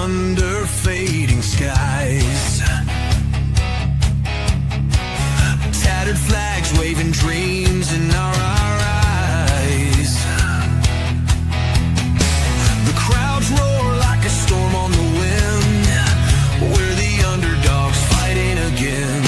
under fading skies. Tattered flags waving dreams in our eyes. The crowds roar like a storm on the wind. We're the underdogs fighting again.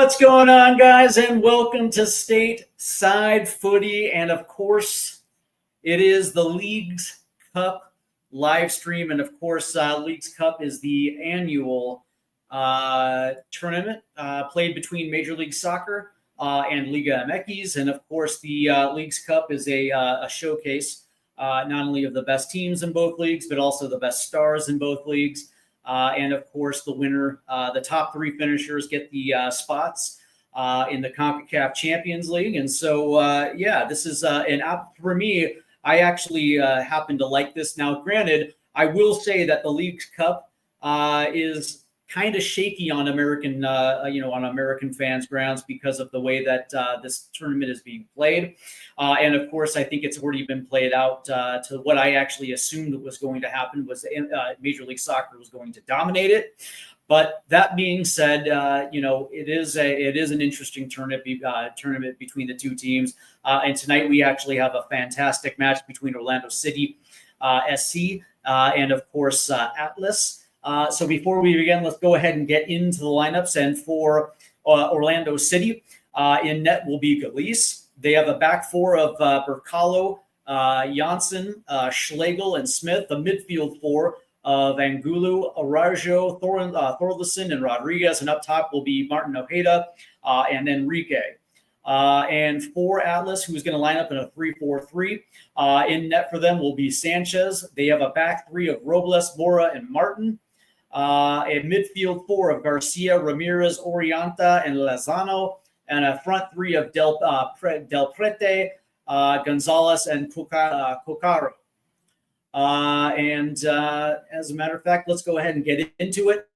What's going on, guys, and welcome to Stateside Footy. And of course, it is the Leagues Cup live stream. And of course, Leagues Cup is the annual tournament played between Major League Soccer and Liga MX. And of course, the Leagues Cup is a showcase not only of the best teams in both leagues, but also the best stars in both leagues. And of course, the winner, the top three finishers get the spots in the Concacaf Champions League. And so, this is an app for me. I actually happen to like this. Now, granted, I will say that the Leagues Cup is kind of shaky on American, on American fans' grounds because of the way that this tournament is being played. And of course, I think it's already been played out to what I actually assumed was going to happen was Major League Soccer was going to dominate it. But that being said, it is an interesting tournament between the two teams. And tonight we actually have a fantastic match between Orlando City SC and of course Atlas. So before we begin, let's go ahead and get into the lineups. And for Orlando City, in net will be Galice. They have a back four of Bercalo, Janssen, Schlegel, and Smith. The midfield four of Angulu, Arajo, Thorlison, and Rodriguez. And up top will be Martin Ojeda and Enrique. And for Atlas, who's going to line up in a 3-4-3. In net for them will be Sanchez. They have a back three of Robles, Mora, and Martin. A midfield four of Garcia, Ramirez, Orianta, and Lozano, and a front three of Del Prete, Gonzalez, and Cocaro. And as a matter of fact, let's go ahead and get into it.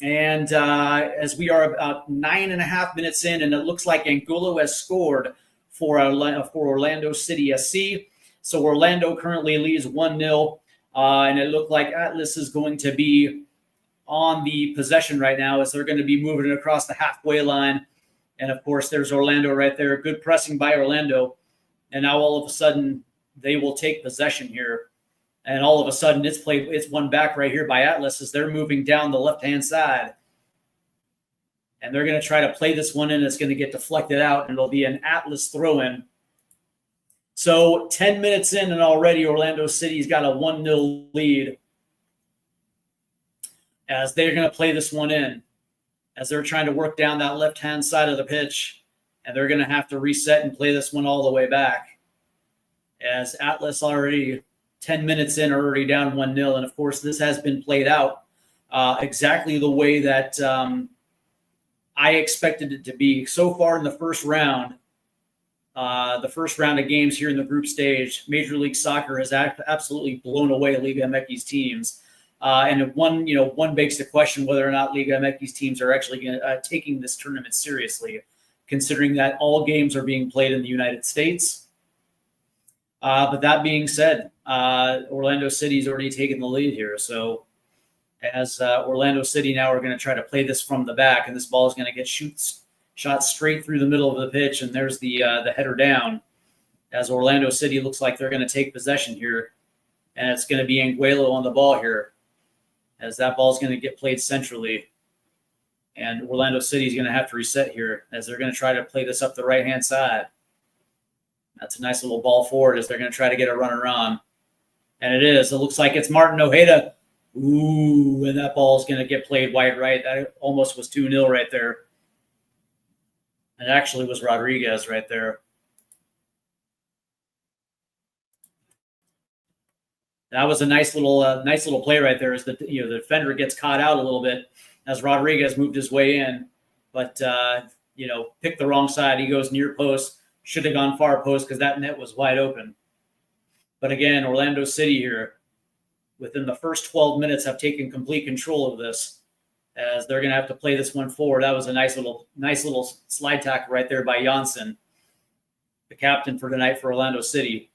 And as we are about 9.5 minutes in, and it looks like Angulo has scored for Orlando City SC. So Orlando currently leads 1-0. And it looked like Atlas is going to be on the possession right now as they're going to be moving across the halfway line. And, of course, there's Orlando right there. Good pressing by Orlando. And now all of a sudden they will take possession here. And all of a sudden it's one back right here by Atlas as they're moving down the left-hand side. And they're going to try to play this one in. It's going to get deflected out, and it'll be an Atlas throw-in. So 10 minutes in, and already Orlando City's got a 1-0 lead as they're going to play this one in, as they're trying to work down that left-hand side of the pitch, and they're going to have to reset and play this one all the way back. As Atlas already 10 minutes in are already down 1-0, and of course this has been played out exactly the way that I expected it to be. So far in the first round of games here in the group stage, Major League Soccer has absolutely blown away Liga MX teams. And one begs the question whether or not Liga MX teams are actually taking this tournament seriously, considering that all games are being played in the United States. But that being said, Orlando City's already taken the lead here. So as Orlando City now are going to try to play this from the back, and this ball is going to get shot straight through the middle of the pitch, and there's the header down. As Orlando City looks like they're going to take possession here, and it's going to be Anguelo on the ball here, as that ball is going to get played centrally. And Orlando City is going to have to reset here, as they're going to try to play this up the right-hand side. That's a nice little ball forward as they're going to try to get a runner on. And it is. It looks like it's Martin Ojeda. Ooh, and that ball is going to get played wide right. That almost was 2-0 right there. It actually was Rodriguez right there. That was a nice little play right there, as the defender gets caught out a little bit as Rodriguez moved his way in, but picked the wrong side. He goes near post, should have gone far post because that net was wide open. But again, Orlando City here, within the first 12 minutes, have taken complete control of this, as they're going to have to play this one forward. That was a nice little slide tackle right there by Janssen, the captain for tonight for Orlando City.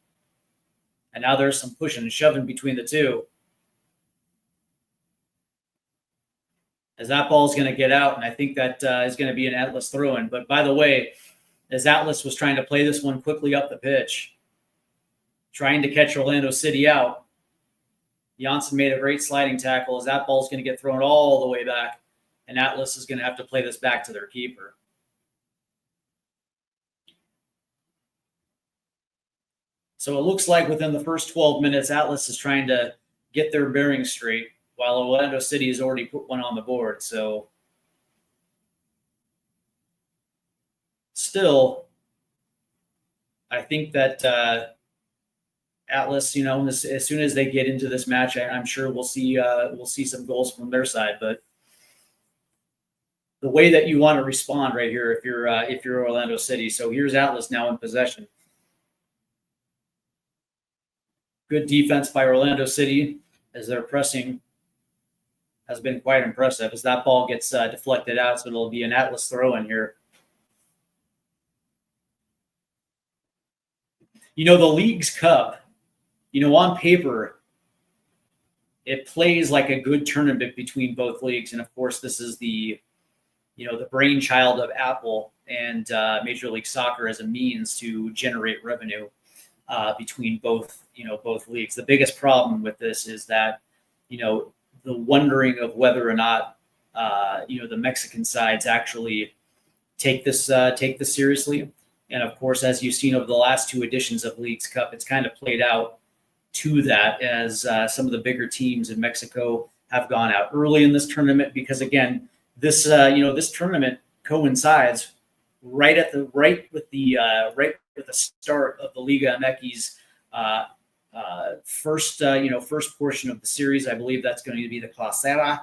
And now there's some pushing and shoving between the two, as that ball is going to get out, and I think that is going to be an Atlas throw-in. But by the way, as Atlas was trying to play this one quickly up the pitch, trying to catch Orlando City out, Janssen made a great sliding tackle, as that ball is going to get thrown all the way back, and Atlas is going to have to play this back to their keeper. So it looks like within the first 12 minutes, Atlas is trying to get their bearings straight, while Orlando City has already put one on the board. So still, I think that Atlas, as soon as they get into this match, I'm sure we'll see some goals from their side. But the way that you want to respond right here, if you're Orlando City. So here's Atlas now in possession. Good defense by Orlando City, as their pressing has been quite impressive, as that ball gets deflected out. So it'll be an Atlas throw in here. The League's Cup, on paper, it plays like a good tournament between both leagues. And of course, this is the brainchild of Apple and Major League Soccer as a means to generate revenue between both leagues. The biggest problem with this is that, the wondering of whether or not, the Mexican sides actually take this seriously. And of course, as you've seen over the last two editions of League's Cup, it's kind of played out to that, as some of the bigger teams in Mexico have gone out early in this tournament, because again, this tournament coincides right with the start of the Liga MX first portion of the series. I believe that's going to be the Clasera.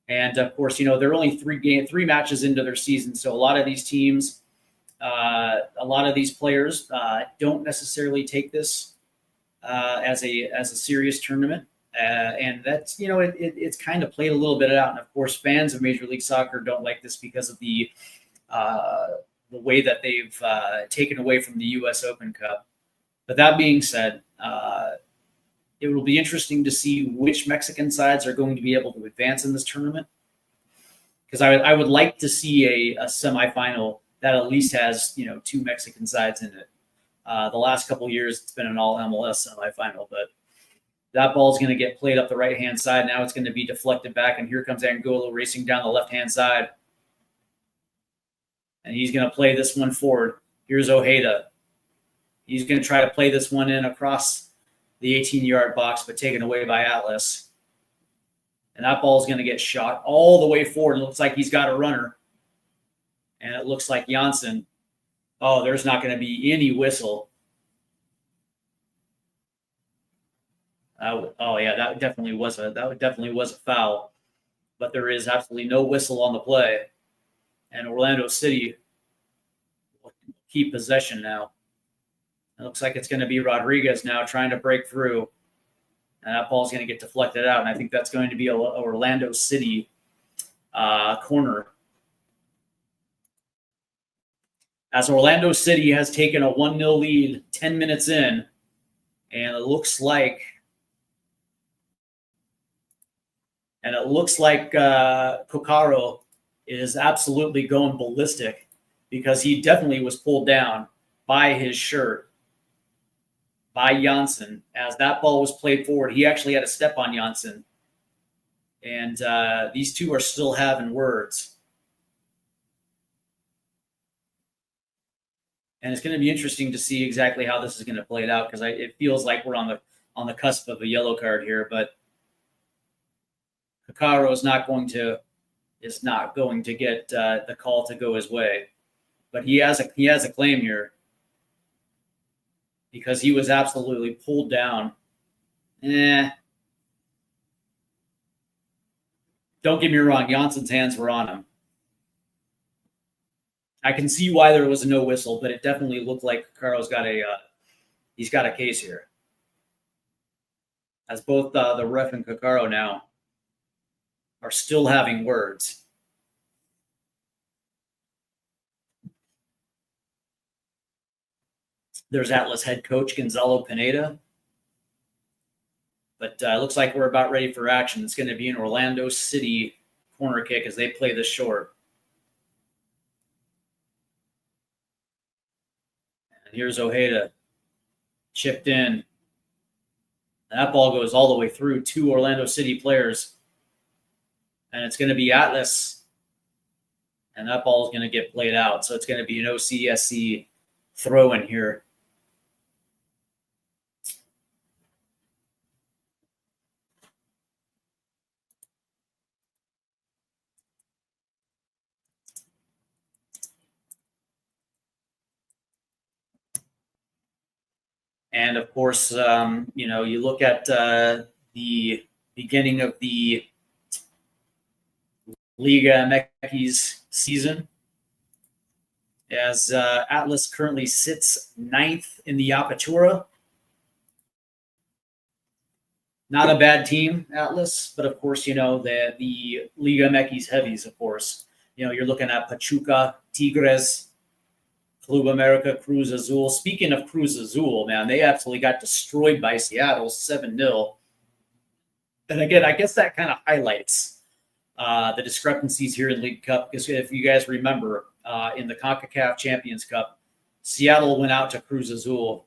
And of course, they're only three matches into their season. So a lot of these teams, a lot of these players don't necessarily take this as a serious tournament. And that's, it's kind of played a little bit out. And of course, fans of Major League Soccer don't like this because of the way that they've taken away from the U.S. Open Cup. But that being said, it will be interesting to see which Mexican sides are going to be able to advance in this tournament, because I would like to see a semifinal that at least has two Mexican sides in it. The last couple of years, it's been an all MLS semifinal, but that ball is going to get played up the right-hand side. Now it's going to be deflected back, and here comes Angulo racing down the left-hand side. And he's going to play this one forward. Here's Ojeda. He's going to try to play this one in across the 18-yard box, but taken away by Atlas. And that ball is going to get shot all the way forward. It looks like he's got a runner. And it looks like Janssen. Oh, there's not going to be any whistle. That definitely was a foul. But there is absolutely no whistle on the play. And Orlando City will keep possession now. It looks like it's going to be Rodriguez now trying to break through. And that ball's going to get deflected out. And I think that's going to be a Orlando City corner. As Orlando City has taken a 1-0 lead 10 minutes in, and it looks like Kokaro is absolutely going ballistic, because he definitely was pulled down by his shirt by Janssen. As that ball was played forward, he actually had a step on Janssen. And these two are still having words. And it's going to be interesting to see exactly how this is going to play it out, because it feels like we're on the cusp of a yellow card here. But Kokaro is not going to get the call to go his way. But he has a claim here, because he was absolutely pulled down. Don't get me wrong, Janssen's hands were on him. I can see why there was no whistle, but it definitely looked like Kokaro's got a case here. As both the ref and Kokaro now are still having words. There's Atlas head coach Gonzalo Pineda. But it looks like we're about ready for action. It's going to be an Orlando City corner kick as they play this short. And here's Ojeda, chipped in. That ball goes all the way through 2 Orlando City players. And it's going to be Atlas. And that ball is going to get played out. So it's going to be an OCSC throw in here. And of course, you look at the beginning of the Liga MX season, as Atlas currently sits 9th in the Apertura. Not a bad team, Atlas, but of course, the Liga MX heavies, of course. You're looking at Pachuca, Tigres, Club America, Cruz Azul. Speaking of Cruz Azul, man, they absolutely got destroyed by Seattle 7-0. And again, I guess that kind of highlights the discrepancies here in League Cup, because if you guys remember, in the Concacaf Champions Cup, Seattle went out to Cruz Azul,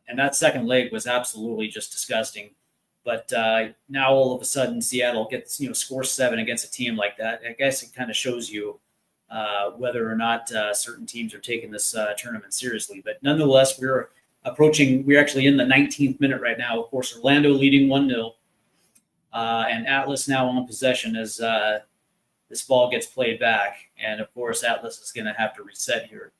and that second leg was absolutely just disgusting. But now all of a sudden, Seattle gets scores 7 against a team like that. I guess it kind of shows you whether or not certain teams are taking this tournament seriously. But nonetheless, we're actually in the 19th minute right now. Of course, Orlando leading 1-0, and Atlas now on possession as this ball gets played back. And of course, Atlas is going to have to reset here.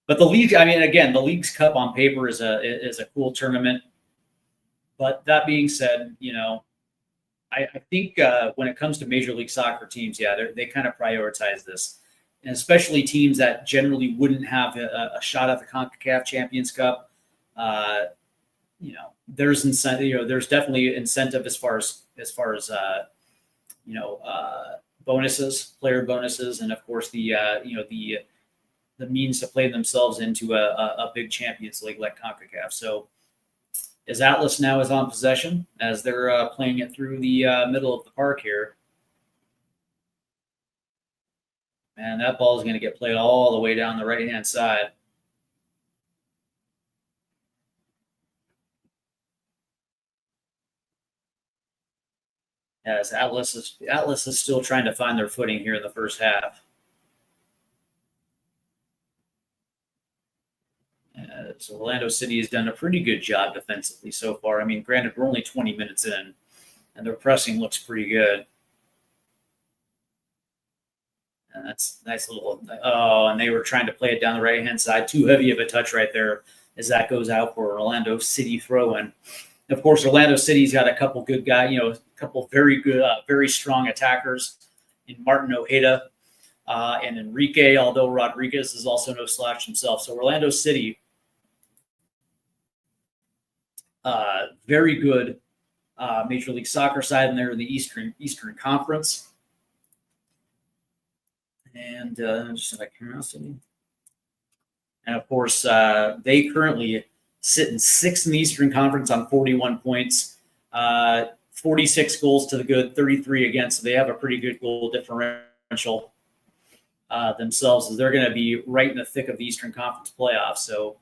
But the league, the League's Cup on paper is a cool tournament. But that being said, I think when it comes to Major League Soccer teams, they kind of prioritize this, and especially teams that generally wouldn't have a shot at the Concacaf Champions Cup. There's incentive. There's definitely incentive as far as bonuses, player bonuses, and of course the means to play themselves into a big Champions League like Concacaf. So, as Atlas now is on possession, as they're playing it through the middle of the park here. And that ball is going to get played all the way down the right-hand side. As Atlas is still trying to find their footing here in the first half. So Orlando City has done a pretty good job defensively so far. Granted, we're only 20 minutes in, and their pressing looks pretty good. And that's nice little. Oh, and they were trying to play it down the right-hand side. Too heavy of a touch right there, as that goes out for Orlando City throw-in. Of course, Orlando City's got a couple good guys, a couple very good, very strong attackers in Martin Ojeda and Enrique, although Rodriguez is also no slouch himself. So Orlando City Very good Major League Soccer side, and they're in the Eastern Conference. And just out of curiosity, and of course, they currently sit in sixth in the Eastern Conference on 41 points, 46 goals to the good, 33 against. So they have a pretty good goal differential themselves, as they're going to be right in the thick of the Eastern Conference playoffs. So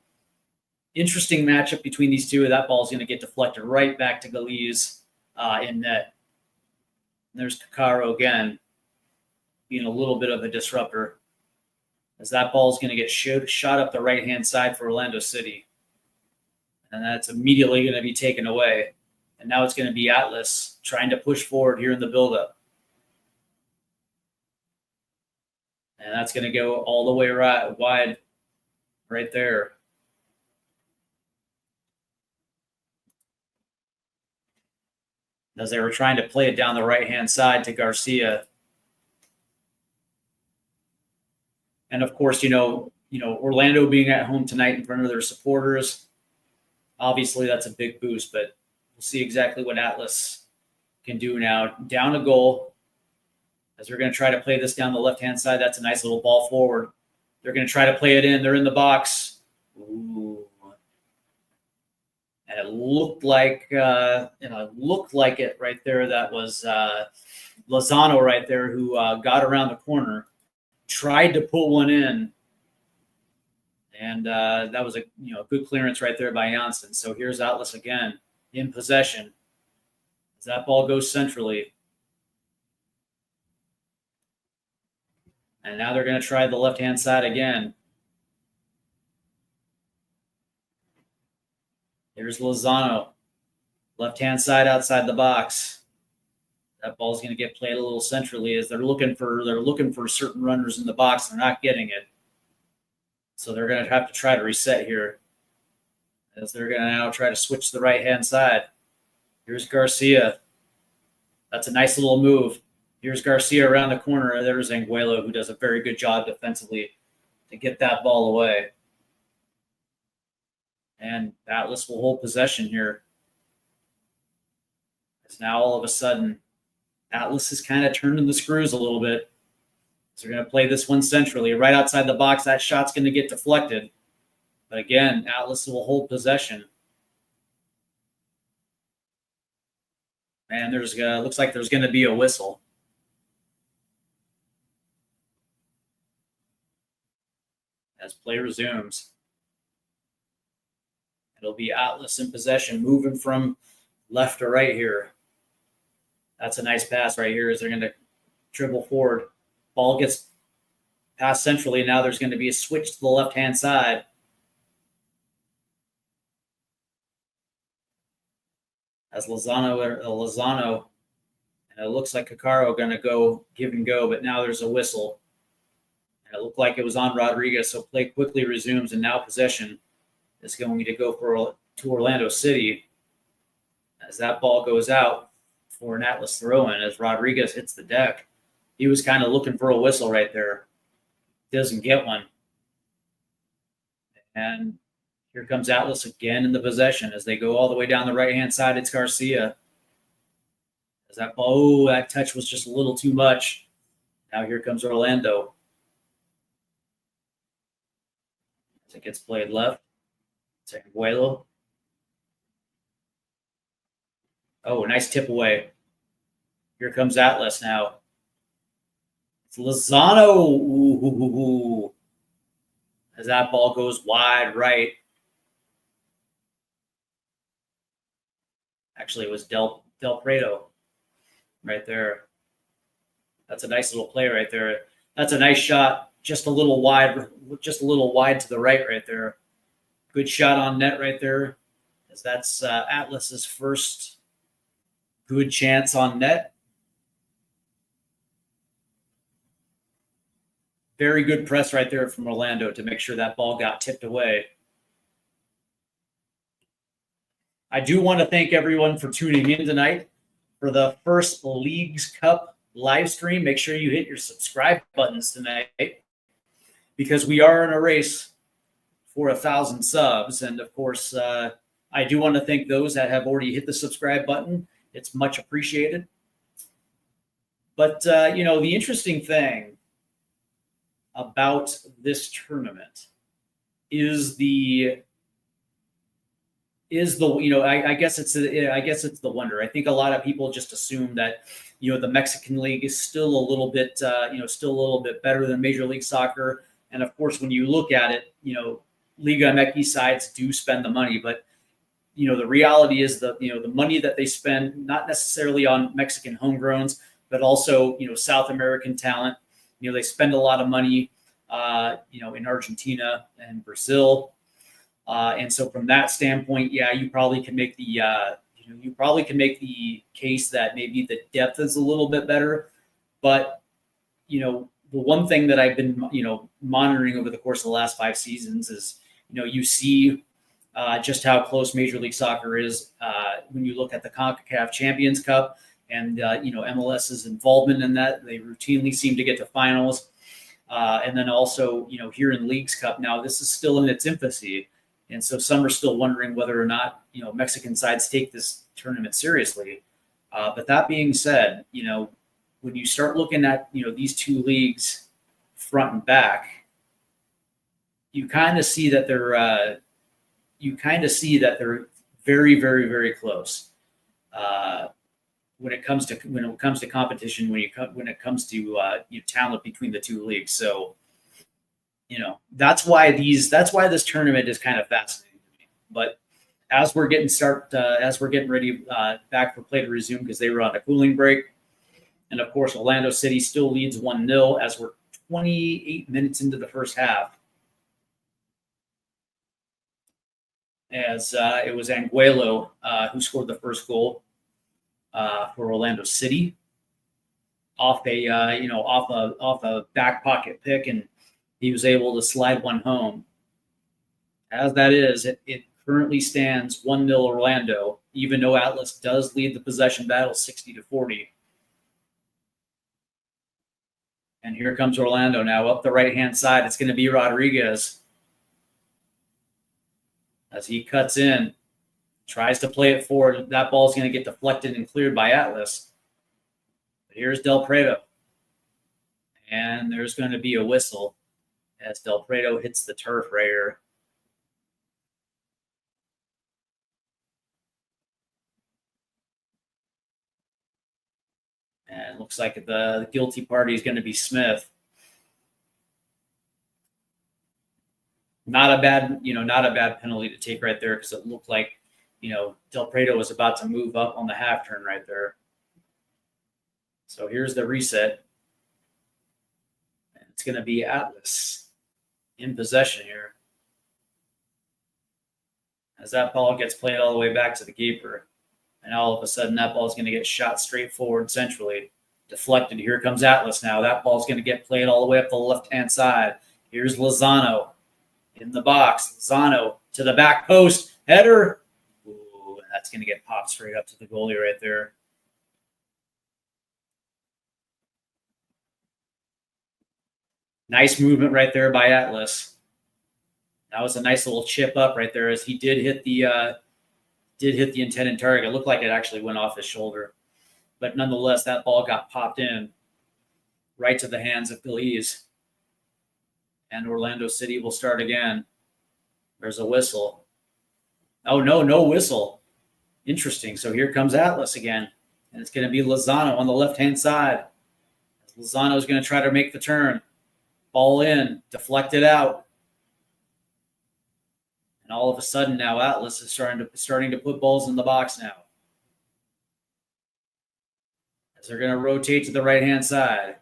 interesting matchup between these two. That ball is going to get deflected right back to Galiz in net. And there's Kakaro again, being a little bit of a disruptor, as that ball is going to get shot up the right-hand side for Orlando City. And that's immediately going to be taken away. And now it's going to be Atlas trying to push forward here in the buildup. And that's going to go all the way wide right there. As they were trying to play it down the right-hand side to Garcia. And of course, Orlando being at home tonight in front of their supporters, obviously that's a big boost, but we'll see exactly what Atlas can do now. Down a goal, as they're going to try to play this down the left-hand side. That's a nice little ball forward. They're going to try to play it in. They're in the box. Ooh. And it looked like it right there. That was Lozano right there, who got around the corner, tried to pull one in, and that was a good clearance right there by Janssen. So here's Atlas again in possession as that ball goes centrally. And now they're going to try the left-hand side again. Here's Lozano, left-hand side outside the box. That ball's going to get played a little centrally, as they're looking for certain runners in the box. They're not getting it, so they're going to have to try to reset here, as they're going to now try to switch to the right-hand side. Here's Garcia. That's a nice little move. Here's Garcia around the corner. There's Anguelo, who does a very good job defensively to get that ball away. And Atlas will hold possession here. As now all of a sudden, Atlas is kind of turning the screws a little bit. So they're going to play this one centrally, right outside the box. That shot's going to get deflected. But again, Atlas will hold possession. And looks like there's going to be a whistle. As play resumes. It'll be Atlas in possession, moving from left to right here. That's a nice pass right here, as they're going to dribble forward. Ball gets passed centrally. Now there's going to be a switch to the left-hand side. As Lozano, and it looks like Kakaro going to go give and go, but now there's a whistle. And it looked like it was on Rodriguez, so play quickly resumes, and now possession is going to go to Orlando City, as that ball goes out for an Atlas throw-in, as Rodriguez hits the deck. He was kind of looking for a whistle right there. Doesn't get one. And here comes Atlas again in the possession as they go all the way down the right-hand side. It's Garcia. As that touch was just a little too much. Now here comes Orlando. As it gets played left. It's Anguelo. Oh, nice tip away. Here comes Atlas now. It's Lozano. Ooh. As that ball goes wide right. Actually, it was Del Prado right there. That's a nice little play right there. That's a nice shot. Just a little wide to the right there. Good shot on net right there, as that's Atlas's first good chance on net. Very good press right there from Orlando to make sure that ball got tipped away. I do want to thank everyone for tuning in tonight for the first Leagues Cup live stream. Make sure you hit your subscribe buttons tonight, because we are in a race for 1,000 subs. And of course, I do want to thank those that have already hit the subscribe button. It's much appreciated. But, the interesting thing about this tournament is I guess it's the wonder. I think a lot of people just assume that the Mexican League is still a little bit better than Major League Soccer. And of course, when you look at it, Liga MX sides do spend the money, but the reality is the money that they spend, not necessarily on Mexican homegrowns, but also South American talent. They spend a lot of money in Argentina and Brazil. And so from that standpoint, yeah, you probably can make the case that maybe the depth is a little bit better. But the one thing that I've been monitoring over the course of the last 5 seasons is you see just how close Major League Soccer is when you look at the Concacaf Champions Cup and MLS's involvement in that. They routinely seem to get to finals, and then also here in Leagues Cup now, this is still in its infancy. And so some are still wondering whether or not, Mexican sides take this tournament seriously. But that being said, when you start looking at, these 2 leagues front and back, you kind of see that they're very, very, very close. When it comes to competition, when it comes to talent between the 2 leagues. So, that's why this tournament is kind of fascinating to me. But as we're getting ready back for play to resume, because they were on a cooling break, and of course Orlando City still leads 1-0 as we're 28 minutes into the first half. As it was Anguelo who scored the first goal for Orlando City off a back pocket pick, and he was able to slide one home. As that is, it currently stands 1-0 Orlando, even though Atlas does lead the possession battle 60-40. And here comes Orlando now up the right-hand side. It's going to be Rodriguez as he cuts in, tries to play it forward. That ball is going to get deflected and cleared by Atlas. But here's Del Prado. And there's going to be a whistle as Del Prado hits the turf right here. And it looks like the guilty party is going to be Smith. Not a bad penalty to take right there, because it looked like, Del Prado was about to move up on the half turn right there. So here's the reset. And it's going to be Atlas in possession here, as that ball gets played all the way back to the keeper. And all of a sudden, that ball is going to get shot straight forward centrally, deflected. Here comes Atlas now. That ball is going to get played all the way up the left-hand side. Here's Lozano in the box. Lozano to the back post. Header. Ooh, and that's going to get popped straight up to the goalie right there. Nice movement right there by Atlas. That was a nice little chip up right there, as he did hit the intended target. It looked like it actually went off his shoulder. But nonetheless, that ball got popped in right to the hands of Belize. And Orlando City will start again. There's a whistle. Oh, no whistle. Interesting. So here comes Atlas again. And it's going to be Lozano on the left-hand side. Lozano is going to try to make the turn. Ball in, deflected out. And all of a sudden now Atlas is starting to put balls in the box now, as they're going to rotate to the right-hand side.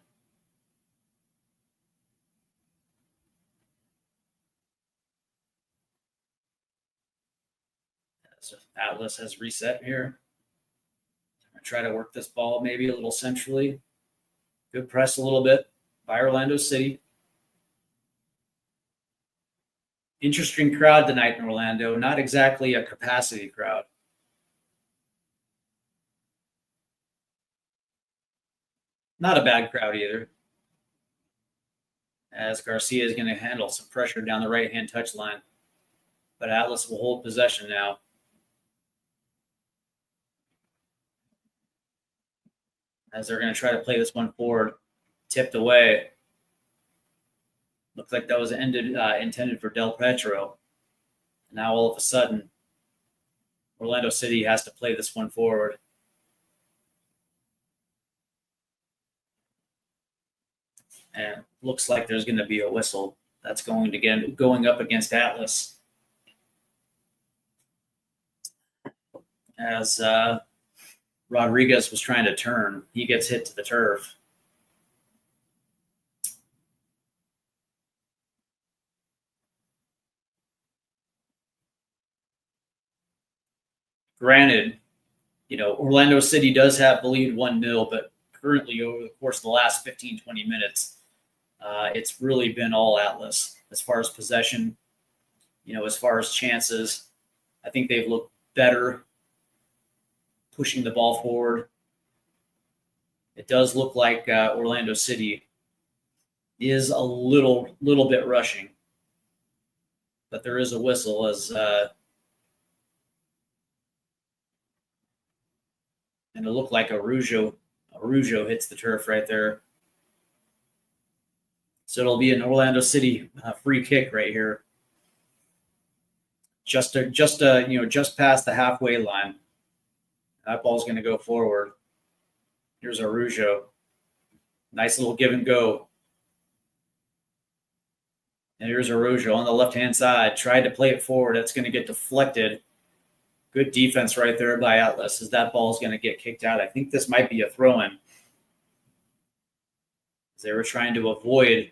So Atlas has reset here. I'm going to try to work this ball maybe a little centrally. Good press a little bit by Orlando City. Interesting crowd tonight in Orlando. Not exactly a capacity crowd. Not a bad crowd either, as Garcia is going to handle some pressure down the right-hand touchline. But Atlas will hold possession now. as they're going to try to play this one forward. Tipped away. Looks like that was intended for Del Petro. Now all of a sudden, Orlando City has to play this one forward. And looks like there's going to be a whistle. That's going up against Atlas. As Rodriguez was trying to turn, he gets hit to the turf. Granted, Orlando City does have the lead 1-0, but currently over the course of the last 15, 20 minutes, it's really been all Atlas as far as possession, as far as chances. I think they've looked better pushing the ball forward. It does look like Orlando City is a little bit rushing, but there is a whistle as and it looked like Arujo hits the turf right there. So it'll be an Orlando City free kick right here, just past the halfway line. That ball's going to go forward. Here's Arujo. Nice little give and go. And here's Arujo on the left-hand side. Tried to play it forward. That's going to get deflected. Good defense right there by Atlas as that ball is going to get kicked out. I think this might be a throw-in. They were trying to avoid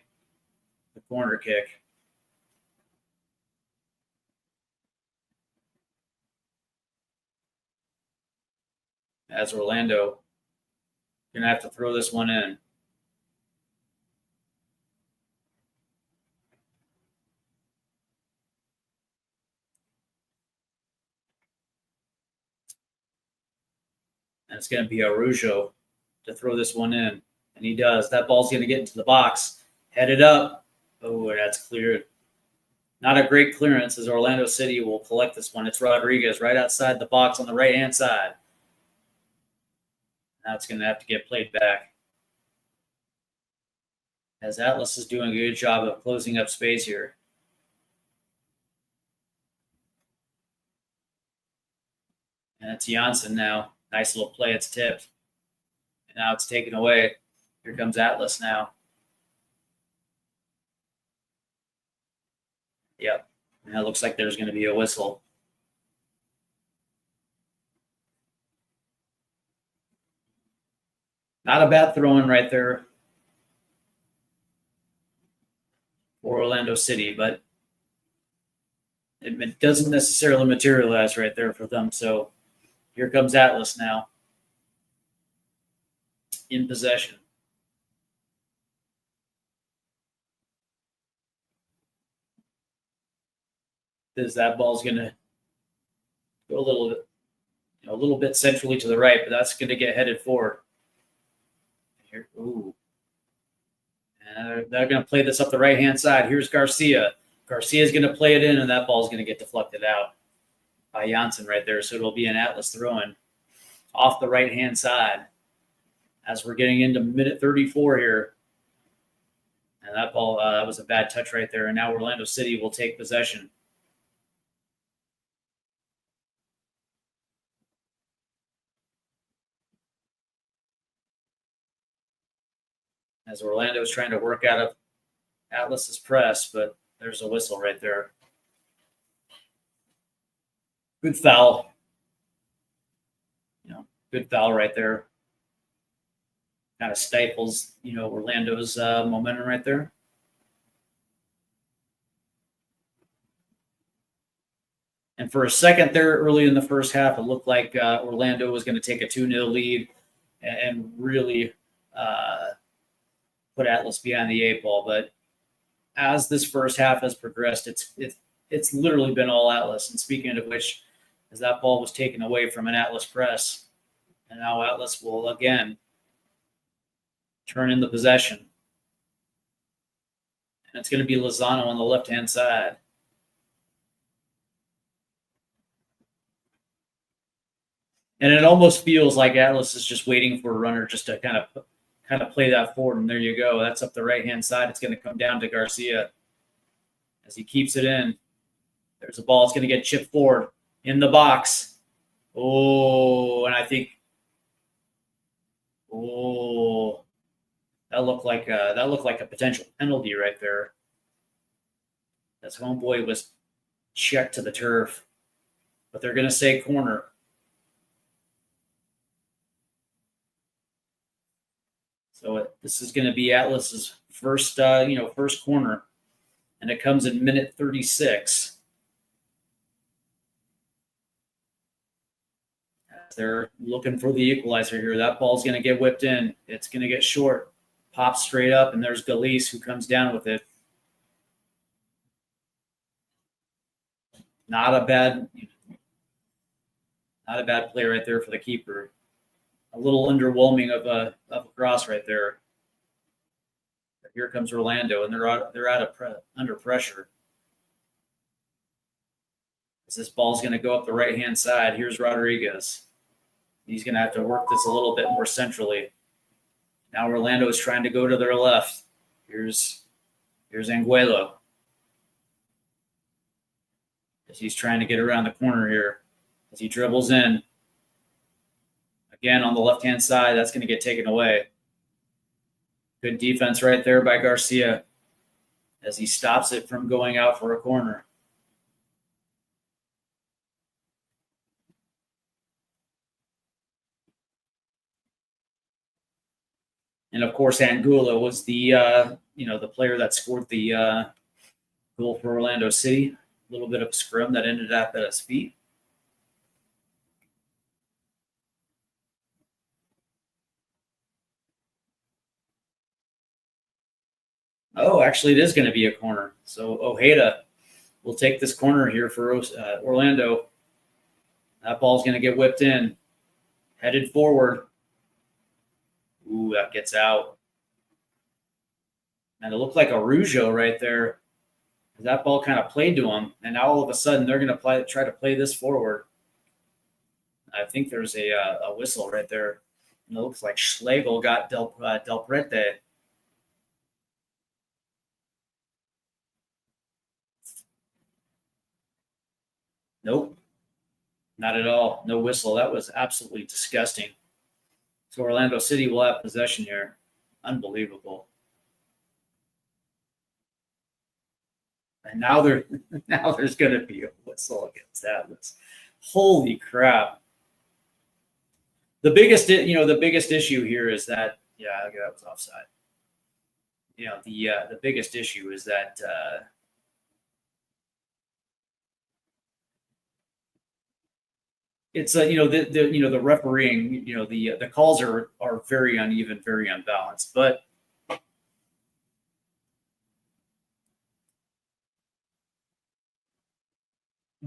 the corner kick. As Orlando going to have to throw this one in. And it's going to be Arujo to throw this one in. And he does. That ball's going to get into the box. Headed up. Oh, that's cleared. Not a great clearance as Orlando City will collect this one. It's Rodriguez right outside the box on the right-hand side. Now it's going to have to get played back. As Atlas is doing a good job of closing up space here. And it's Janssen now. Nice little play. It's tipped. And now it's taken away. Here comes Atlas now. Yep. Now it looks like there's going to be a whistle. Not a bad throw-in right there for Orlando City, but it doesn't necessarily materialize right there for them. So here comes Atlas now in possession. That ball's going to go a little bit centrally to the right, but that's going to get headed forward. Here, ooh. And they're going to play this up the right-hand side. Here's Garcia. Garcia's going to play it in, and that ball's going to get deflected out by Janssen right there. So it'll be an Atlas throw-in off the right-hand side as we're getting into minute 34 here. And that ball, that was a bad touch right there. And now Orlando City will take possession. As Orlando is trying to work out of Atlas's press, but there's a whistle right there. Good foul. Good foul right there. Kind of stifles, Orlando's momentum right there. And for a second there, early in the first half, it looked like Orlando was going to take a 2-0 lead and really put Atlas behind the 8 ball. But as this first half has progressed, it's literally been all Atlas. And speaking of which, as that ball was taken away from an Atlas press, and now Atlas will again turn in the possession. And it's going to be Lozano on the left-hand side. And it almost feels like Atlas is just waiting for a runner just to kind of play that forward. And there you go. That's up the right-hand side. It's going to come down to Garcia as he keeps it in. There's a ball. It's going to get chipped forward in the box. Oh, and I think, that looked like a potential penalty right there. As homeboy was checked to the turf, but they're going to say corner. So this is going to be Atlas's first corner, and it comes in minute 36. They're looking for the equalizer here. That ball's going to get whipped in. It's going to get short, pops straight up, and there's Galice who comes down with it. Not a bad play right there for the keeper. A little underwhelming of a cross right there. But here comes Orlando, and they're under pressure. As this ball's going to go up the right-hand side. Here's Rodriguez. He's going to have to work this a little bit more centrally. Now Orlando is trying to go to their left. Here's Anguelo. As he's trying to get around the corner here. As he dribbles in. Again, on the left-hand side, that's going to get taken away. Good defense right there by Garcia as he stops it from going out for a corner. And of course, Angulo was the player that scored the goal for Orlando City. A little bit of a scrum that ended up at his feet. Oh, actually, it is going to be a corner. So Ojeda will take this corner here for Orlando. That ball's going to get whipped in, headed forward. Ooh, that gets out. And it looked like a Rougeau right there. That ball kind of played to him, and now all of a sudden they're going to try to play this forward. I think there's a whistle right there. And it looks like Schlegel got Del Prete. Nope, not at all. No whistle. That was absolutely disgusting. So Orlando City will have possession here. Unbelievable. And now there's going to be a whistle against Atlas. Holy crap! The biggest issue here is that that was offside. The biggest issue is that it's the refereeing. The calls are very uneven, very unbalanced, but.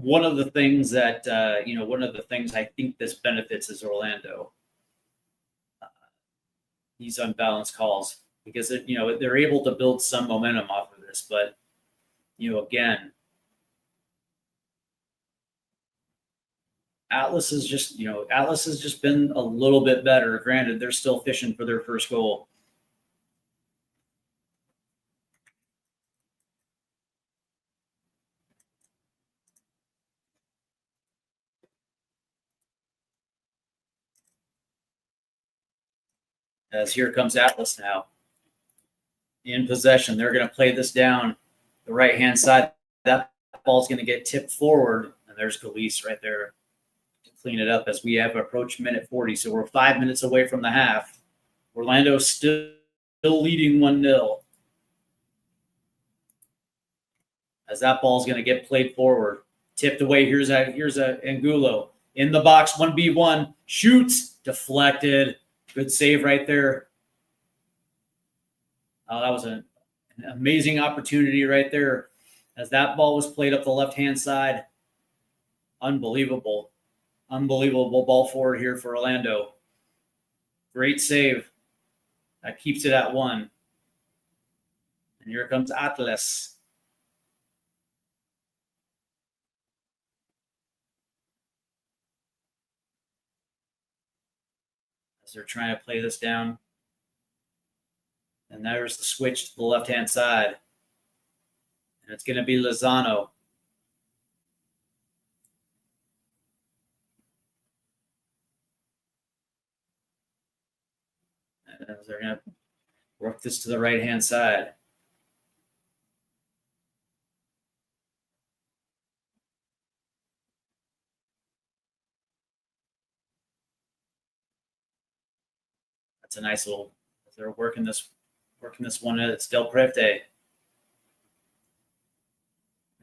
One of the things I think this benefits is Orlando. These unbalanced calls, because they're able to build some momentum off of this, but again, Atlas has just been a little bit better. Granted, they're still fishing for their first goal. As here comes Atlas now in possession. They're going to play this down the right-hand side. That ball's going to get tipped forward, and there's Galice right there to clean it up as we have approached minute 40. So we're 5 minutes away from the half. Orlando's still leading 1-0. As that ball's going to get played forward, tipped away. Here's a Angulo in the box, 1v1, shoots, deflected. Good save right there. That was an amazing opportunity right there as that ball was played up the left-hand side. Unbelievable ball forward here for Orlando. Great save. That keeps it at 1. And here comes Atlas. as they're trying to play this down. And there's the switch to the left-hand side. And it's going to be Lozano. And they're going to work this to the right-hand side. That's a nice little. They're working this one. It's Del Prete.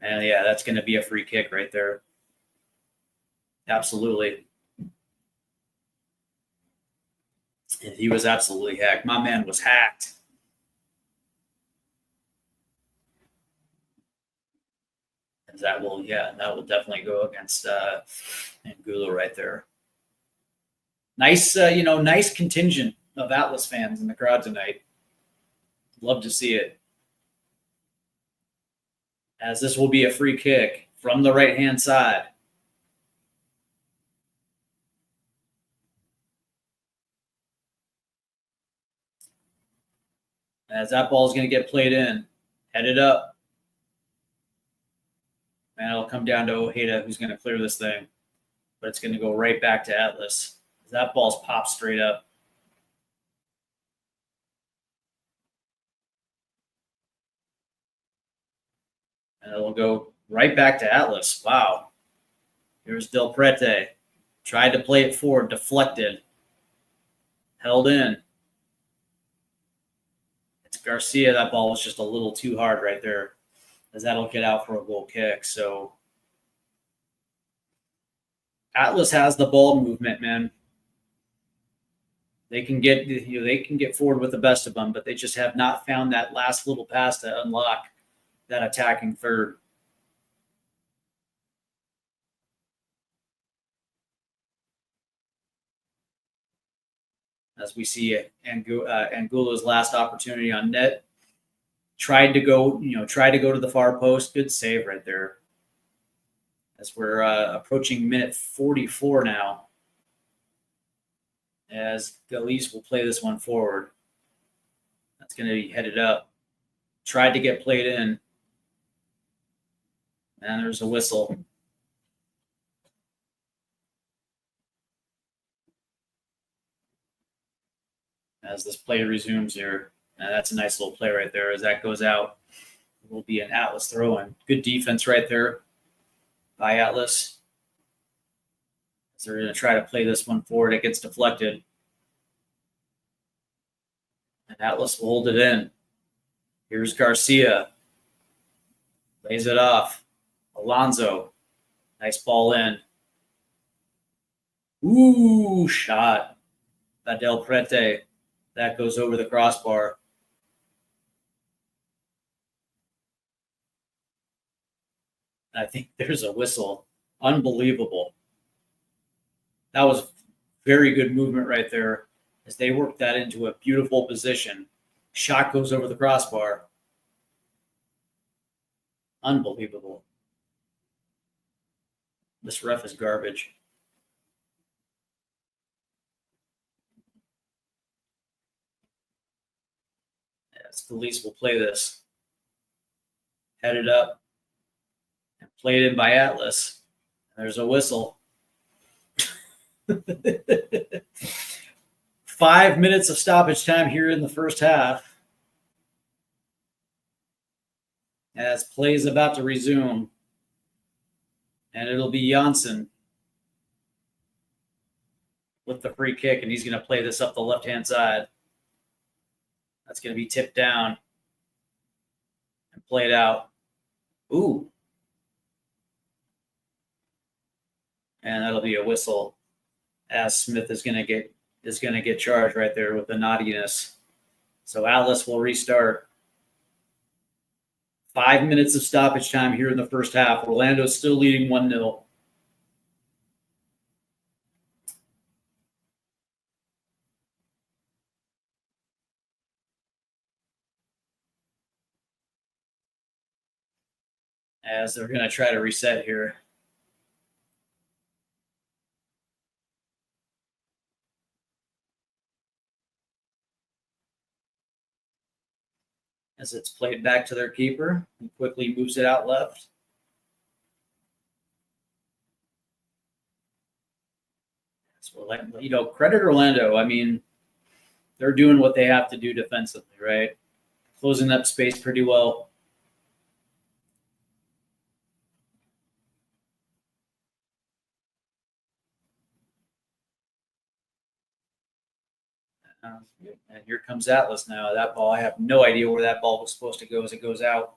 And yeah, that's going to be a free kick right there. Absolutely. And he was absolutely hacked. My man was hacked. And that will definitely go against Angulo right there. Nice, nice contingent of Atlas fans in the crowd tonight. Love to see it. As this will be a free kick from the right-hand side. As that ball is going to get played in, headed up. And it'll come down to Ojeda, who's going to clear this thing. But it's going to go right back to Atlas. That ball's popped straight up. And it'll go right back to Atlas. Wow. Here's Del Prete. Tried to play it forward, deflected. Held in. It's Garcia. That ball was just a little too hard right there, as that'll get out for a goal kick. So Atlas has the ball movement, man. They can get forward with the best of them, but they just have not found that last little pass to unlock that attacking third. As we see Angulo's last opportunity on net, tried to go to the far post. Good save right there. As we're approaching minute 44 now. As Galice will play this one forward. That's going to be headed up. Tried to get played in. And there's a whistle. As this play resumes here. And that's a nice little play right there. As that goes out, it will be an Atlas throw-in. Good defense right there by Atlas. So they're going to try to play this one forward. It gets deflected. And Atlas will hold it in. Here's Garcia. Lays it off. Alonso. Nice ball in. Ooh, shot. That Del Prete. That goes over the crossbar. I think there's a whistle. Unbelievable. That was very good movement right there as they worked that into a beautiful position. Shot goes over the crossbar. Unbelievable. This ref is garbage. Yes, Galice will play this. Headed up. And played in by Atlas. There's a whistle. 5 minutes of stoppage time here in the first half. As play is about to resume. And it'll be Janssen with the free kick, and he's going to play this up the left-hand side. That's going to be tipped down and played out. Ooh. And that'll be a whistle as Smith is going to get charged right there with the naughtiness. So Atlas will restart. 5 minutes of stoppage time here in the first half. Orlando's still leading 1-0. As they're going to try to reset here. as it's played back to their keeper. He quickly moves it out left. So, credit Orlando. I mean, they're doing what they have to do defensively, right? Closing up space pretty well. And here comes Atlas now. That ball, I have no idea where that ball was supposed to go as it goes out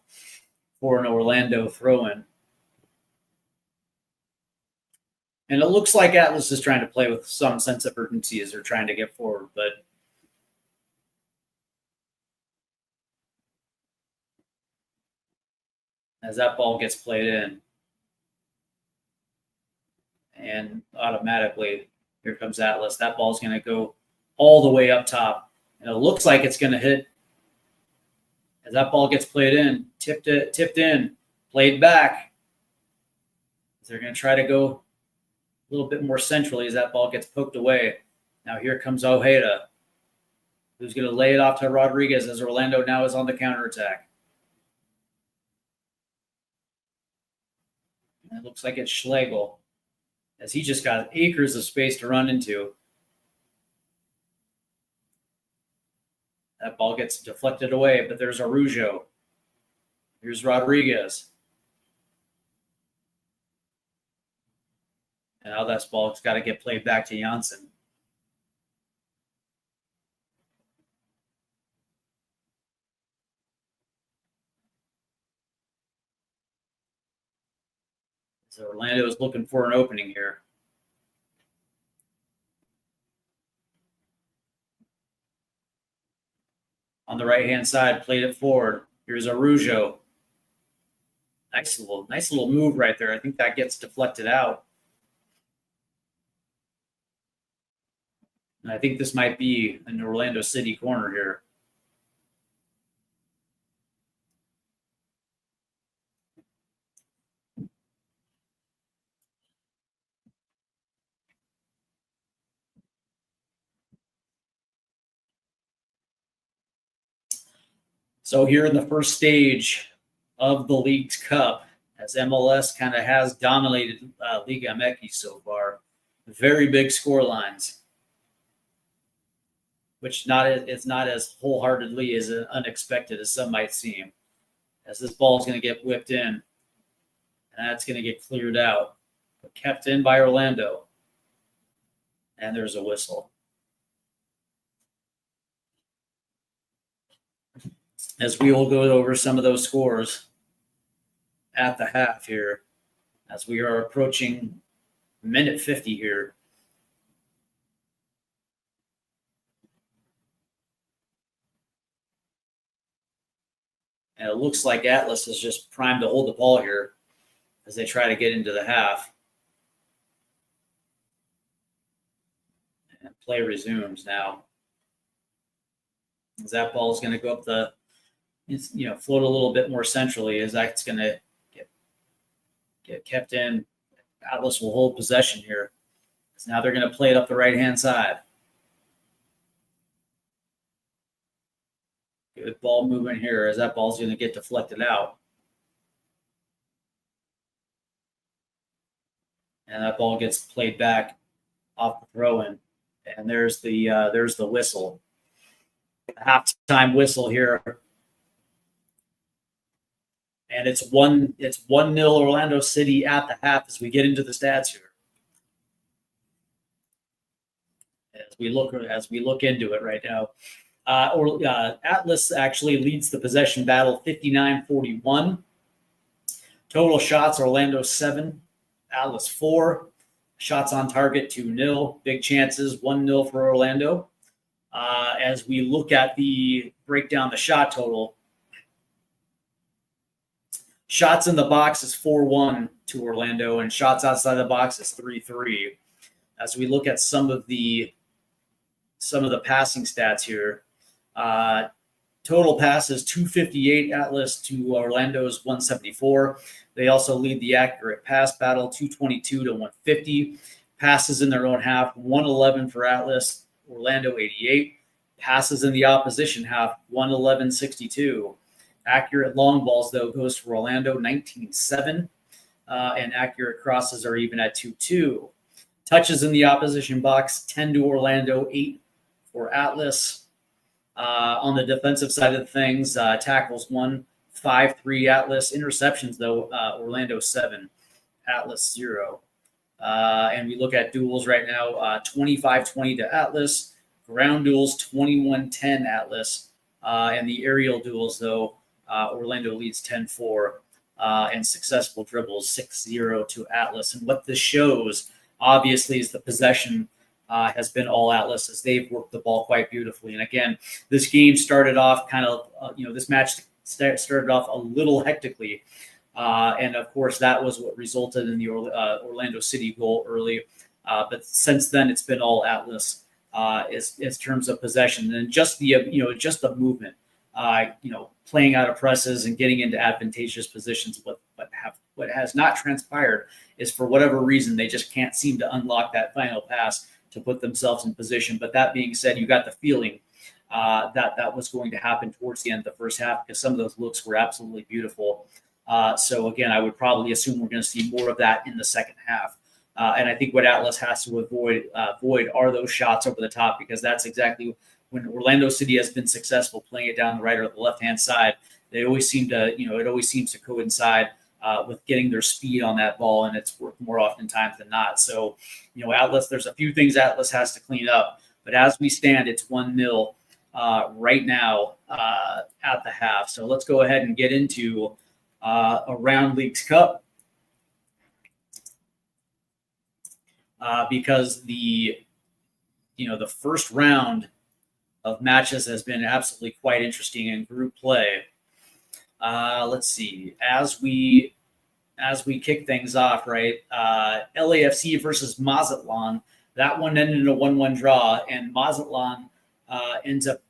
for an Orlando throw-in. And it looks like Atlas is trying to play with some sense of urgency as they're trying to get forward, but as that ball gets played in, and automatically, here comes Atlas. That ball's going to go all the way up top, and it looks like it's going to hit. As that ball gets played in, tipped in, played back. They're going to try to go a little bit more centrally as that ball gets poked away. Now here comes Ojeda, who's going to lay it off to Rodriguez as Orlando now is on the counterattack. And it looks like it's Schlegel, as he just got acres of space to run into. That ball gets deflected away, but there's Araujo. Here's Rodriguez. And now that ball's got to get played back to Janssen. So Orlando is looking for an opening here. On the right-hand side, played it forward. Here's Araujo. Nice little move right there. I think that gets deflected out. And I think this might be an Orlando City corner here. So here in the first stage of the League's Cup, as MLS kind of has dominated Liga MX so far, very big score lines, which it's not as wholeheartedly as unexpected as some might seem, as this ball is going to get whipped in, and that's going to get cleared out, but kept in by Orlando, and there's a whistle. As we will go over some of those scores at the half here, as we are approaching minute 50 here. And it looks like Atlas is just primed to hold the ball here as they try to get into the half. And play resumes now. As that ball is going to go up the, float a little bit more centrally, as that's going to get kept in. Atlas will hold possession here. So now they're going to play it up the right-hand side. Good ball movement here as that ball's going to get deflected out. And that ball gets played back off the throw-in. And there's the whistle. Halftime whistle here. And it's 1-0 Orlando City at the half as we get into the stats here. As we look into it right now. Atlas actually leads the possession battle 59-41. Total shots, Orlando 7, Atlas 4. Shots on target 2-0. Big chances 1-0 for Orlando. As we look at break down the shot total, shots in the box is 4-1 to Orlando, and shots outside the box is 3-3. As we look at some of the passing stats here, total passes 258 Atlas to Orlando's 174. They also lead the accurate pass battle 222 to 150. Passes in their own half 111 for Atlas, Orlando 88. Passes in the opposition half 111-62. Accurate long balls, though, goes for Orlando 19-7, and accurate crosses are even at 2-2. Touches in the opposition box, 10 to Orlando, 8 for Atlas. On the defensive side of things, tackles 1, 5-3 Atlas. Interceptions, though, Orlando 7, Atlas 0. And we look at duels right now, 25-20 to Atlas. Ground duels, 21-10 Atlas. And the aerial duels, though, Orlando leads 10-4. And successful dribbles, 6-0 to Atlas. And what this shows, obviously, is the possession has been all Atlas as they've worked the ball quite beautifully. And again, this game started off kind of, this match started off a little hectically. And of course, that was what resulted in the Orlando City goal early. But since then, it's been all Atlas in terms of possession and just the, just the movement, playing out of presses and getting into advantageous positions. What has not transpired is, for whatever reason, they just can't seem to unlock that final pass to put themselves in position. But that being said, you got the feeling that was going to happen towards the end of the first half, because some of those looks were absolutely beautiful. So again, I would probably assume we're going to see more of that in the second half. And I think what Atlas has to avoid are those shots over the top, because that's exactly when Orlando City has been successful playing it down the right or the left-hand side. They always seem to, it always seems to coincide with getting their speed on that ball, and it's worked more oftentimes than not. So, Atlas, there's a few things Atlas has to clean up, but as we stand, it's 1-0 right now at the half. So let's go ahead and get into Around Leagues Cup, because the first round of matches has been absolutely quite interesting in group play. Let's see, as we kick things off, right? LAFC versus Mazatlan. That one ended in a 1-1 draw, and Mazatlan ends up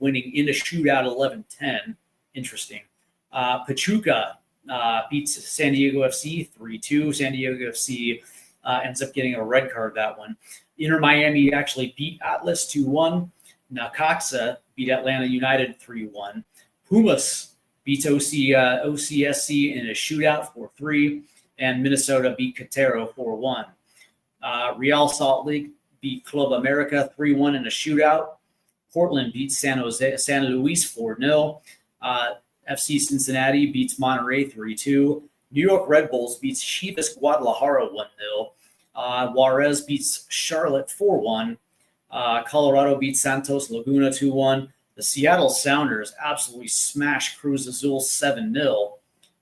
winning in a shootout 11-10. Interesting. Pachuca beats San Diego FC 3-2. San Diego FC ends up getting a red card that one. Inter Miami actually beat Atlas 2-1. Necaxa beat Atlanta United 3-1. Pumas beats OCSC in a shootout 4-3. And Minnesota beat Querétaro 4-1. Real Salt Lake beat Club America 3-1 in a shootout. Portland beats San Luis 4-0. FC Cincinnati beats Monterrey 3-2. New York Red Bulls beats Chivas Guadalajara 1-0. Juarez beats Charlotte 4-1. Colorado beats Santos Laguna 2-1. The Seattle Sounders absolutely smashed Cruz Azul 7-0.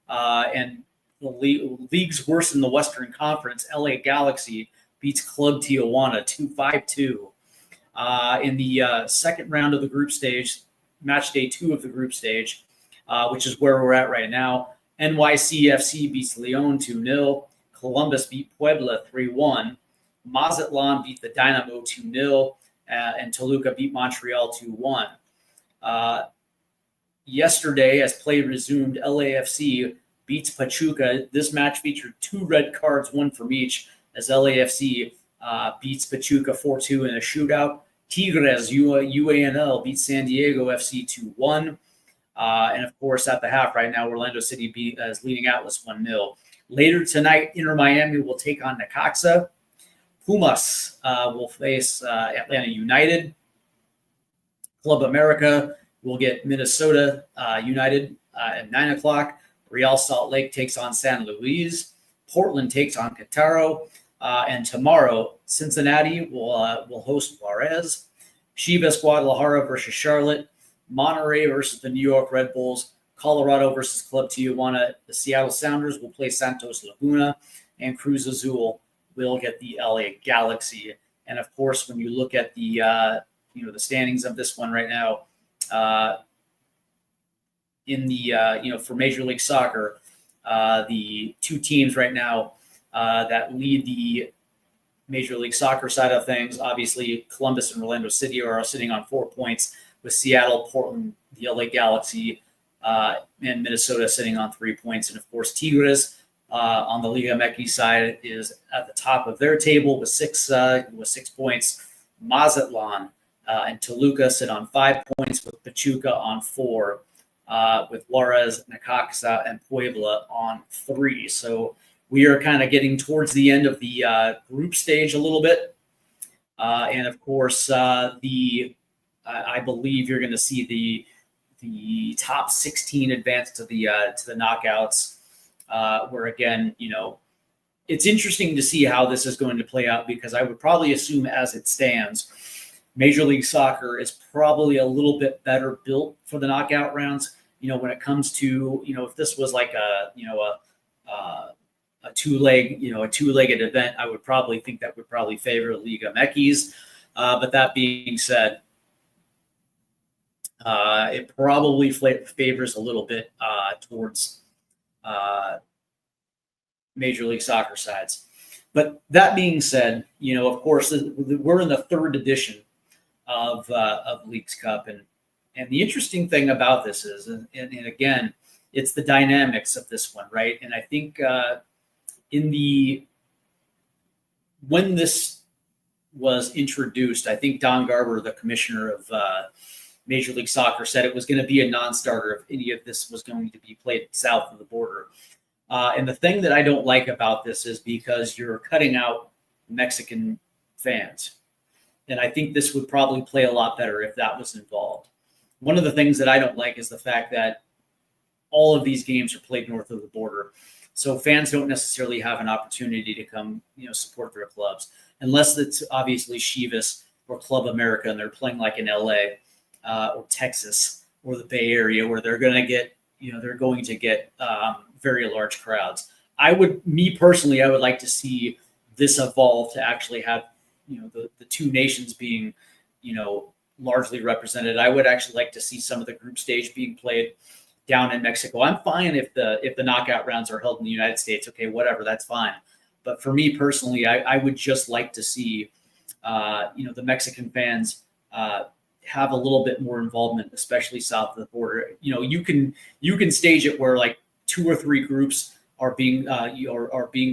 And the league's worst in the Western Conference, LA Galaxy beats Club Tijuana 5-2. In the second round of the group stage, match day 2 of the group stage, which is where we're at right now, NYCFC beats Leon 2-0. Columbus beat Puebla 3-1. Mazatlan beat the Dynamo 2-0. And Toluca beat Montreal 2-1. Yesterday, as play resumed, LAFC beats Pachuca. This match featured 2 red cards, 1 from each, as LAFC beats Pachuca 4-2 in a shootout. Tigres UANL beats San Diego FC 2-1. And of course, at the half right now, Orlando City is leading Atlas 1-0. Later tonight, Inter Miami will take on Necaxa. Pumas will face Atlanta United. Club America will get Minnesota United at 9 o'clock. Real Salt Lake takes on San Luis. Portland takes on Querétaro. And tomorrow, Cincinnati will host Juarez. Chivas Guadalajara versus Charlotte. Monterrey versus the New York Red Bulls. Colorado versus Club Tijuana. The Seattle Sounders will play Santos Laguna. And Cruz Azul will get the LA Galaxy. And of course, when you look at the the standings of this one right now, in the for Major League Soccer, the 2 teams right now that lead the Major League Soccer side of things, obviously Columbus and Orlando City are sitting on 4 points, with Seattle, Portland, the LA Galaxy, and Minnesota sitting on 3 points. And of course, Tigres on the Liga MX side is at the top of their table with 6 points. Mazatlan and Toluca sit on 5 points, with Pachuca on 4. with Juarez, Necaxa, and Puebla on 3. So we are kind of getting towards the end of the group stage a little bit. And of course, I believe you're going to see the top 16 advance to the knockouts, where again, it's interesting to see how this is going to play out, because I would probably assume, as it stands, Major League Soccer is probably a little bit better built for the knockout rounds. When it comes to, if this was like a two-legged event, I would probably think that would probably favor Liga MX. But that being said, it probably favors a little bit towards Major League Soccer sides. But that being said, of course, we're in the 3rd edition of Leagues Cup, and the interesting thing about this is, and again, it's the dynamics of this one, right? And I think when this was introduced, I think Don Garber, the commissioner of Major League Soccer, said it was going to be a non-starter if any of this was going to be played south of the border. And the thing that I don't like about this is because you're cutting out Mexican fans. And I think this would probably play a lot better if that was involved. One of the things that I don't like is the fact that all of these games are played north of the border. So fans don't necessarily have an opportunity to come, support their clubs, unless it's obviously Chivas or Club America and they're playing like in LA or Texas or the Bay Area, where they're going to get, very large crowds. Me personally, I would like to see this evolve to actually have, the two nations being, largely represented. I would actually like to see some of the group stage being played down in Mexico. I'm fine if the knockout rounds are held in the United States. Okay, whatever, that's fine. But for me personally, I would just like to see, the Mexican fans have a little bit more involvement, especially south of the border. You can stage it where like 2 or 3 groups are being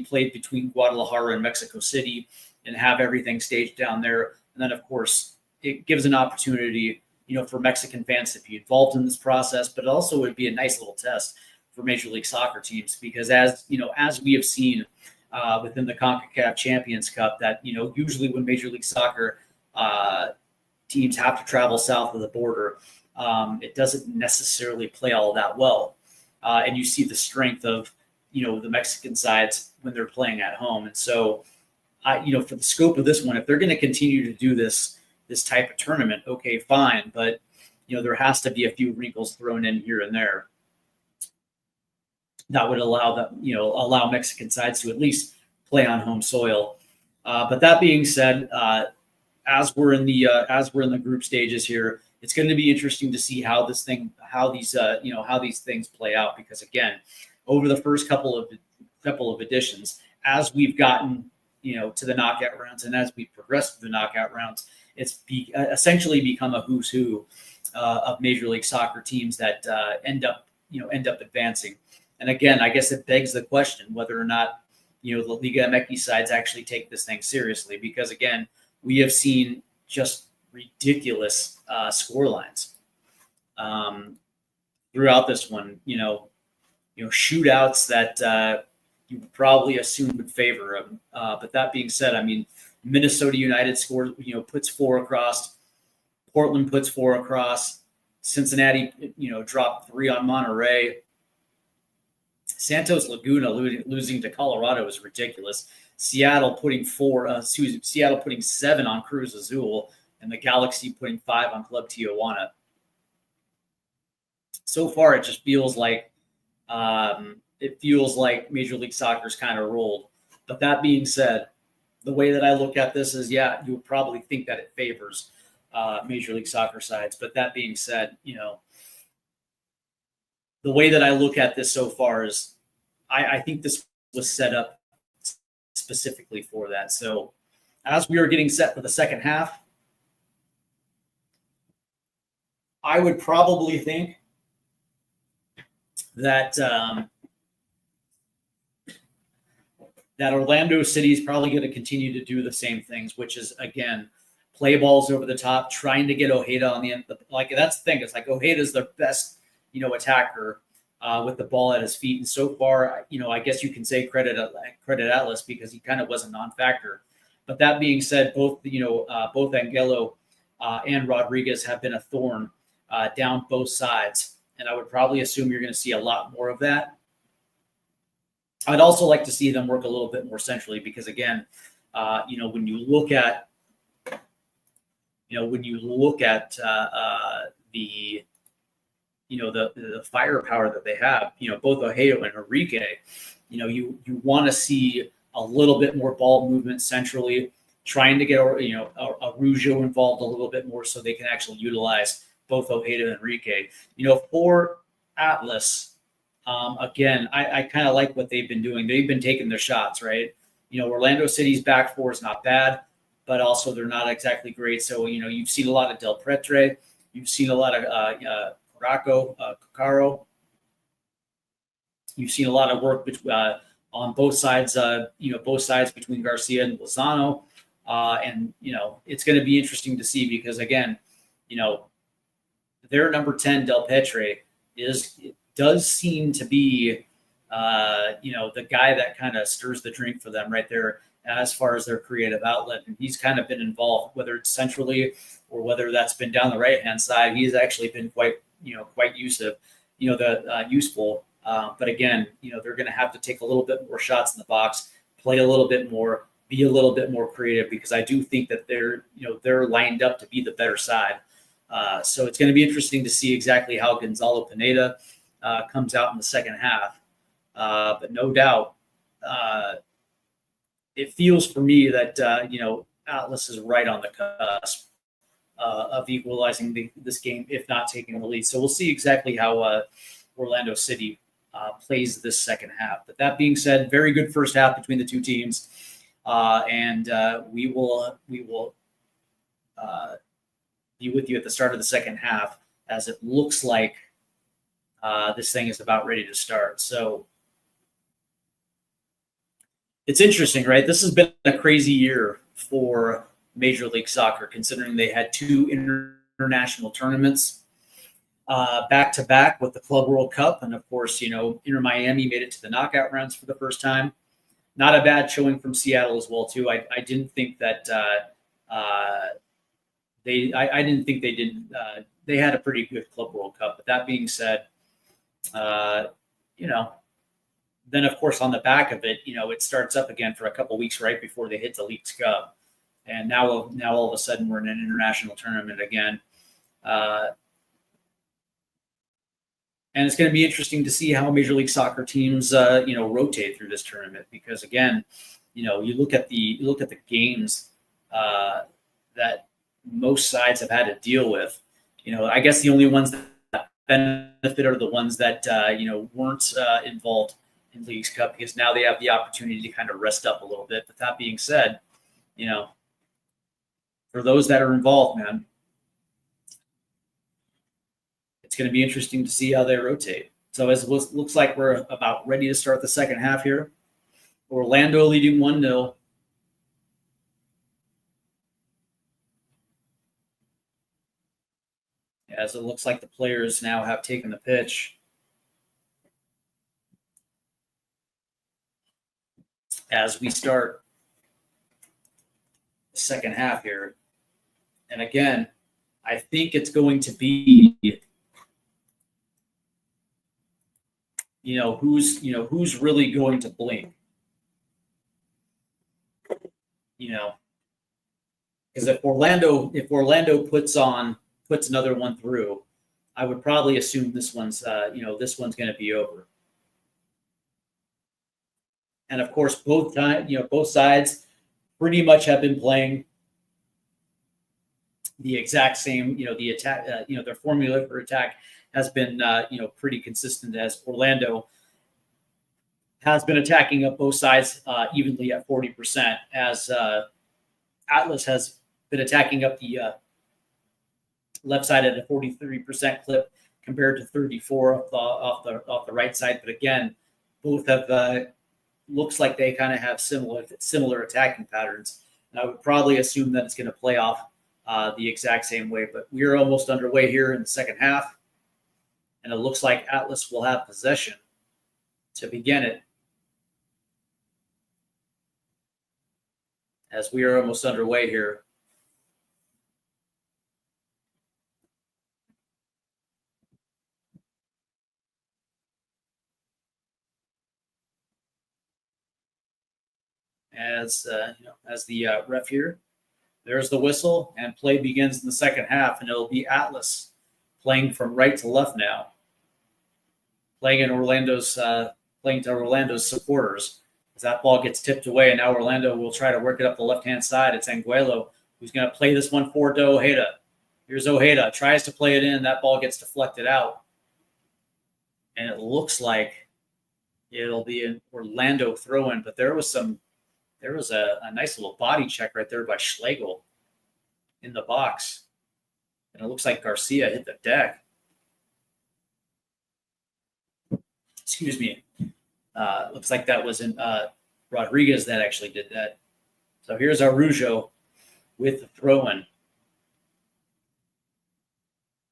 played between Guadalajara and Mexico City, and have everything staged down there. And then, of course, it gives an opportunity, for Mexican fans to be involved in this process, but also would be a nice little test for Major League Soccer teams, because as we have seen within the Concacaf Champions Cup, that, usually when Major League Soccer teams have to travel south of the border, it doesn't necessarily play all that well. And you see the strength of, the Mexican sides when they're playing at home. And so, for the scope of this one, if they're going to continue to do this type of tournament, okay, fine. But, there has to be a few wrinkles thrown in here and there that would allow Mexican sides to at least play on home soil. But that being said, as we're in the group stages here, it's going to be interesting to see how these things play out, because again, over the first couple of editions, as we've gotten to the knockout rounds, and as we progress through the knockout rounds, it's essentially become a who's who of Major League Soccer teams that end up advancing. And again, I guess it begs the question whether or not the Liga MX sides actually take this thing seriously, because again, we have seen just ridiculous score lines throughout this one. Shootouts that you would probably assume would favor them. But that being said, I mean, Minnesota United scored, puts 4 across. Portland puts 4 across. Cincinnati, dropped 3 on Monterrey. Santos Laguna losing to Colorado is ridiculous. Seattle putting 7 on Cruz Azul, and the Galaxy putting 5 on Club Tijuana. So far, it just feels like Major League Soccer's kind of rolled. But that being said, the way that I look at this is, you would probably think that it favors Major League Soccer sides. But that being said, the way that I look at this so far is I think this was set up specifically for that. So as we are getting set for the second half, I would probably think that that Orlando City is probably going to continue to do the same things, which is, again, play balls over the top, trying to get Ojeda on the end. Like, that's the thing. It's like Ojeda is their best, attacker with the ball at his feet. And so far, I guess you can say credit Atlas because he kind of was a non-factor. But that being said, both Angelo and Rodriguez have been a thorn down both sides. And I would probably assume you're going to see a lot more of that. I'd also like to see them work a little bit more centrally because, again, when you look at the firepower that they have, both Ojeda and Enrique, you want to see a little bit more ball movement centrally, trying to get Araujo involved a little bit more so they can actually utilize both Ojeda and Enrique. For Atlas, again, I kind of like what they've been doing. They've been taking their shots, right? Orlando City's back four is not bad, but also they're not exactly great. So, you've seen a lot of Del Pretre. You've seen a lot of Cacaro. You've seen a lot of work on both sides, both sides between Garcia and Lozano. And it's going to be interesting to see because, again, their number 10, Del Petre, does seem to be, the guy that kind of stirs the drink for them right there as far as their creative outlet. And he's kind of been involved, whether it's centrally or whether that's been down the right-hand side. He's actually been quite useful. But again, they're going to have to take a little bit more shots in the box, play a little bit more, be a little bit more creative because I do think that they're lined up to be the better side. So it's going to be interesting to see exactly how Gonzalo Pineda comes out in the second half. But no doubt, it feels for me that, Atlas is right on the cusp of equalizing this game, if not taking the lead. So we'll see exactly how Orlando City plays this second half. But that being said, very good first half between the two teams. And we will be with you at the start of the second half as it looks like this thing is about ready to start. So it's interesting, right? This has been a crazy year for Major League Soccer, considering they had two international tournaments back to back with the Club World Cup. And of course, Inter Miami made it to the knockout rounds for the first time. Not a bad showing from Seattle as well, too. I didn't think that they had a pretty good Club World Cup. But that being said, then of course on the back of it, it starts up again for a couple weeks right before they hit the Leagues Cup, and now all of a sudden we're in an international tournament again, and it's going to be interesting to see how Major League Soccer teams rotate through this tournament because again, you look at the games that most sides have had to deal with. I guess the only ones that benefit are the ones that weren't involved in Leagues Cup because now they have the opportunity to kind of rest up a little bit. But that being said, for those that are involved, man, it's going to be interesting to see how they rotate. So as it looks like we're about ready to start the second half here. Orlando leading 1-0. As it looks like the players now have taken the pitch. As we start the second half here. And again, I think it's going to be, who's really going to blink. Because if Orlando puts another one through, I would probably assume this one's going to be over. And of course, both sides pretty much have been playing the exact same. The attack, their formula for attack has been, pretty consistent. As Orlando has been attacking up both sides evenly at 40%, as Atlas has been attacking up the left side at a 43% clip compared to 34 off the right side. But again, both have. Looks like they kind of have similar attacking patterns. And I would probably assume that it's going to play off the exact same way. But we're almost underway here in the second half. And it looks like Atlas will have possession to begin it, as we are almost underway here. As the ref here, there's the whistle, and play begins in the second half, and it'll be Atlas playing from right to left now, playing to Orlando's supporters. As that ball gets tipped away, and now Orlando will try to work it up the left-hand side. It's Anguelo who's going to play this one forward to Ojeda. Here's Ojeda, tries to play it in. That ball gets deflected out. And it looks like it'll be an Orlando throw-in, but there was a nice little body check right there by Schlegel in the box. And it looks like Garcia hit the deck. Excuse me. Looks like that was in Rodriguez that actually did that. So here's Araujo with the throw-in,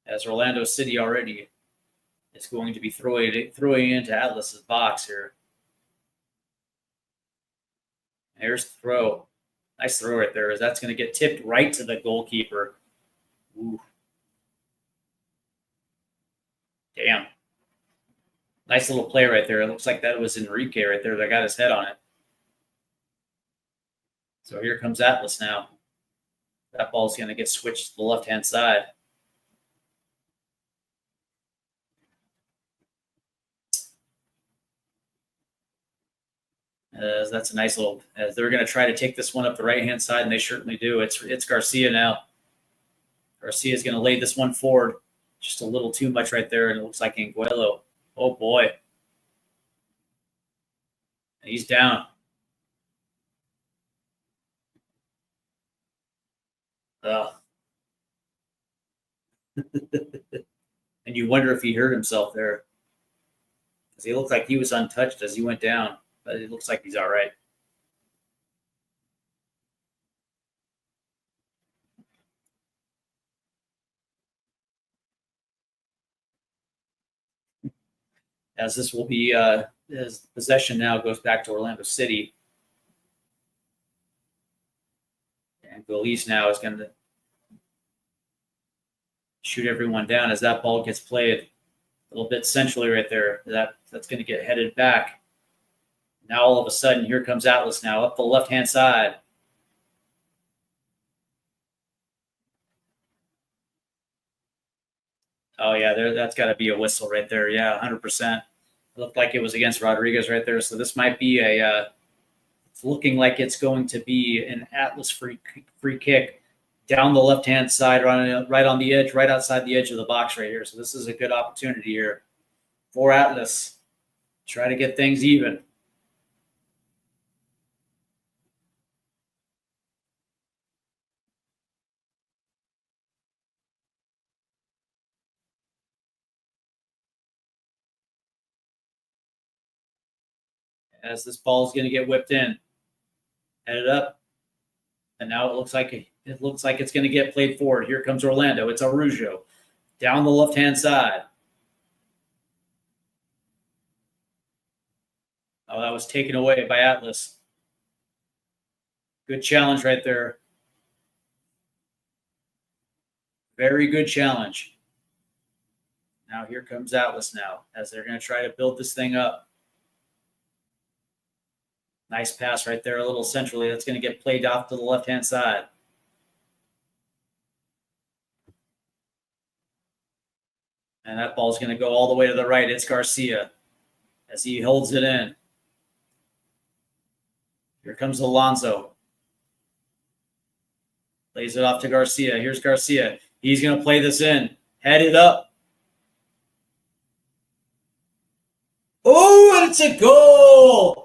as Orlando City already is going to be throwing into Atlas's box here. Here's the throw. Nice throw right there, as that's going to get tipped right to the goalkeeper. Ooh. Damn. Nice little play right there. It looks like that was Enrique right there that got his head on it. So here comes Atlas now. That ball's going to get switched to the left-hand side. That's a nice little, as they're going to try to take this one up the right-hand side, and they certainly do. It's Garcia now. Garcia's going to lay this one forward. Just a little too much right there, and it looks like Anguelo. Oh, boy. And he's down. And you wonder if he hurt himself there, because he looked like he was untouched as he went down, but it looks like he's all right. As this will be, as possession now goes back to Orlando City. And Belize now is going to shoot everyone down as that ball gets played a little bit centrally right there. That's going to get headed back. Now all of a sudden, here comes Atlas now up the left-hand side. Oh, yeah, that's got to be a whistle right there. Yeah, 100%. It looked like it was against Rodriguez right there. So this might be it's looking like it's going to be an Atlas free kick down the left-hand side, right on the edge, right outside the edge of the box right here. So this is a good opportunity here for Atlas. Try to get things even. As this ball is going to get whipped in, headed up, and now it looks like it's going to get played forward. Here comes Orlando. It's Araujo down the left-hand side. Oh, that was taken away by Atlas. Good challenge right there. Very good challenge. Now here comes Atlas now, as they're going to try to build this thing up. Nice pass right there, a little centrally. That's going to get played off to the left-hand side. And that ball's going to go all the way to the right. It's Garcia as he holds it in. Here comes Alonso. Lays it off to Garcia. Here's Garcia. He's going to play this in. Headed up. Oh, and it's a goal!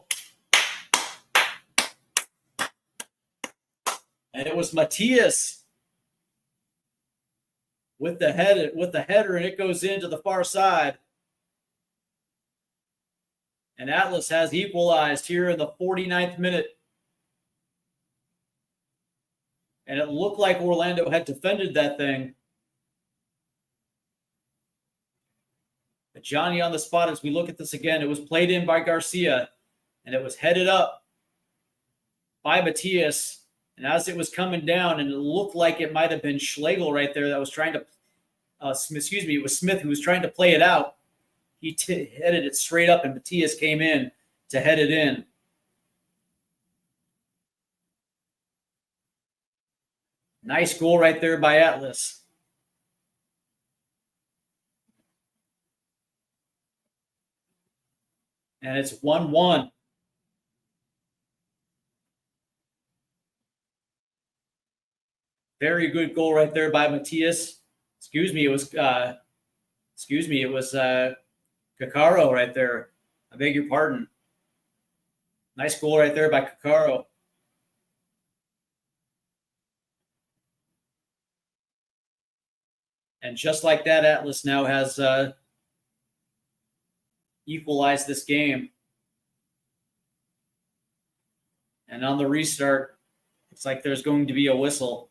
And it was Matias with the header, and it goes into the far side. And Atlas has equalized here in the 49th minute. And it looked like Orlando had defended that thing. But Johnny on the spot as we look at this again. It was played in by Garcia, and it was headed up by Matias. And as it was coming down, and it looked like it might have been Schlegel right there that was trying to, it was Smith who was trying to play it out. He headed it straight up, and Matias came in to head it in. Nice goal right there by Atlas. And it's 1-1. Very good goal right there by Matias. It was Caccaro right there. I beg your pardon. Nice goal right there by Caccaro. And just like that, Atlas now has equalized this game. And on the restart, it's like there's going to be a whistle.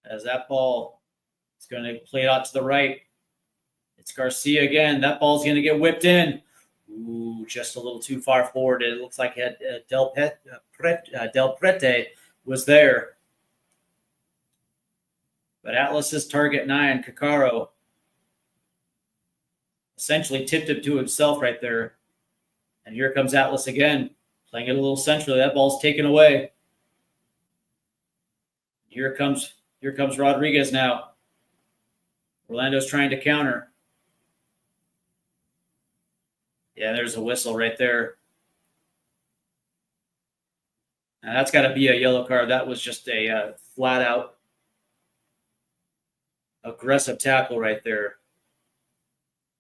As that ball is going to play it out to the right. It's Garcia again. That ball's going to get whipped in. Ooh, just a little too far forward. It looks like Del Prete was there. But Atlas's target 9, Caccaro, essentially tipped it to himself right there. And here comes Atlas again, playing it a little centrally. That ball's taken away. Here comes Rodriguez now. Orlando's trying to counter. Yeah, there's a whistle right there. Now that's got to be a yellow card. That was just a flat-out aggressive tackle right there.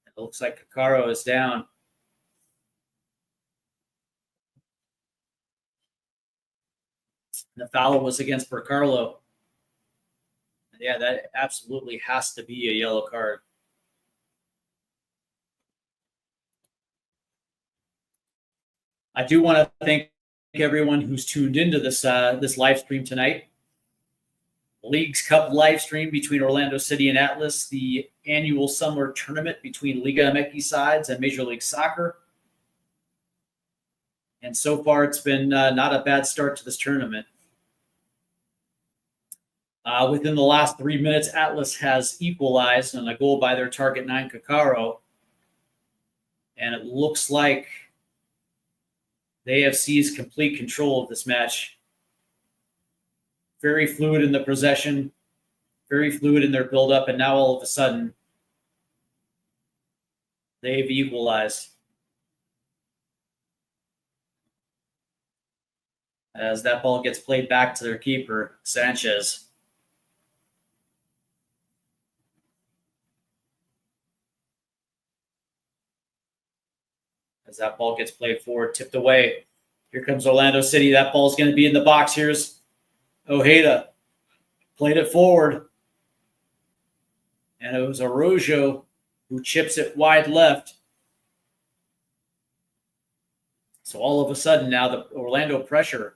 It looks like Caccaro is down. The foul was against Percarlo. Yeah, that absolutely has to be a yellow card. I do want to thank everyone who's tuned into this live stream tonight. Leagues Cup live stream between Orlando City and Atlas, the annual summer tournament between Liga MX sides and Major League Soccer. And so far, it's been not a bad start to this tournament. Within the last 3 minutes, Atlas has equalized on a goal by their target 9, Caccaro. And it looks like the AFC is complete control of this match. Very fluid in the possession, very fluid in their build-up, and now all of a sudden, they've equalized. As that ball gets played back to their keeper, Sanchez. As that ball gets played forward, tipped away. Here comes Orlando City. That ball's going to be in the box. Here's Ojeda. Played it forward. And it was Araujo who chips it wide left. So all of a sudden now the Orlando pressure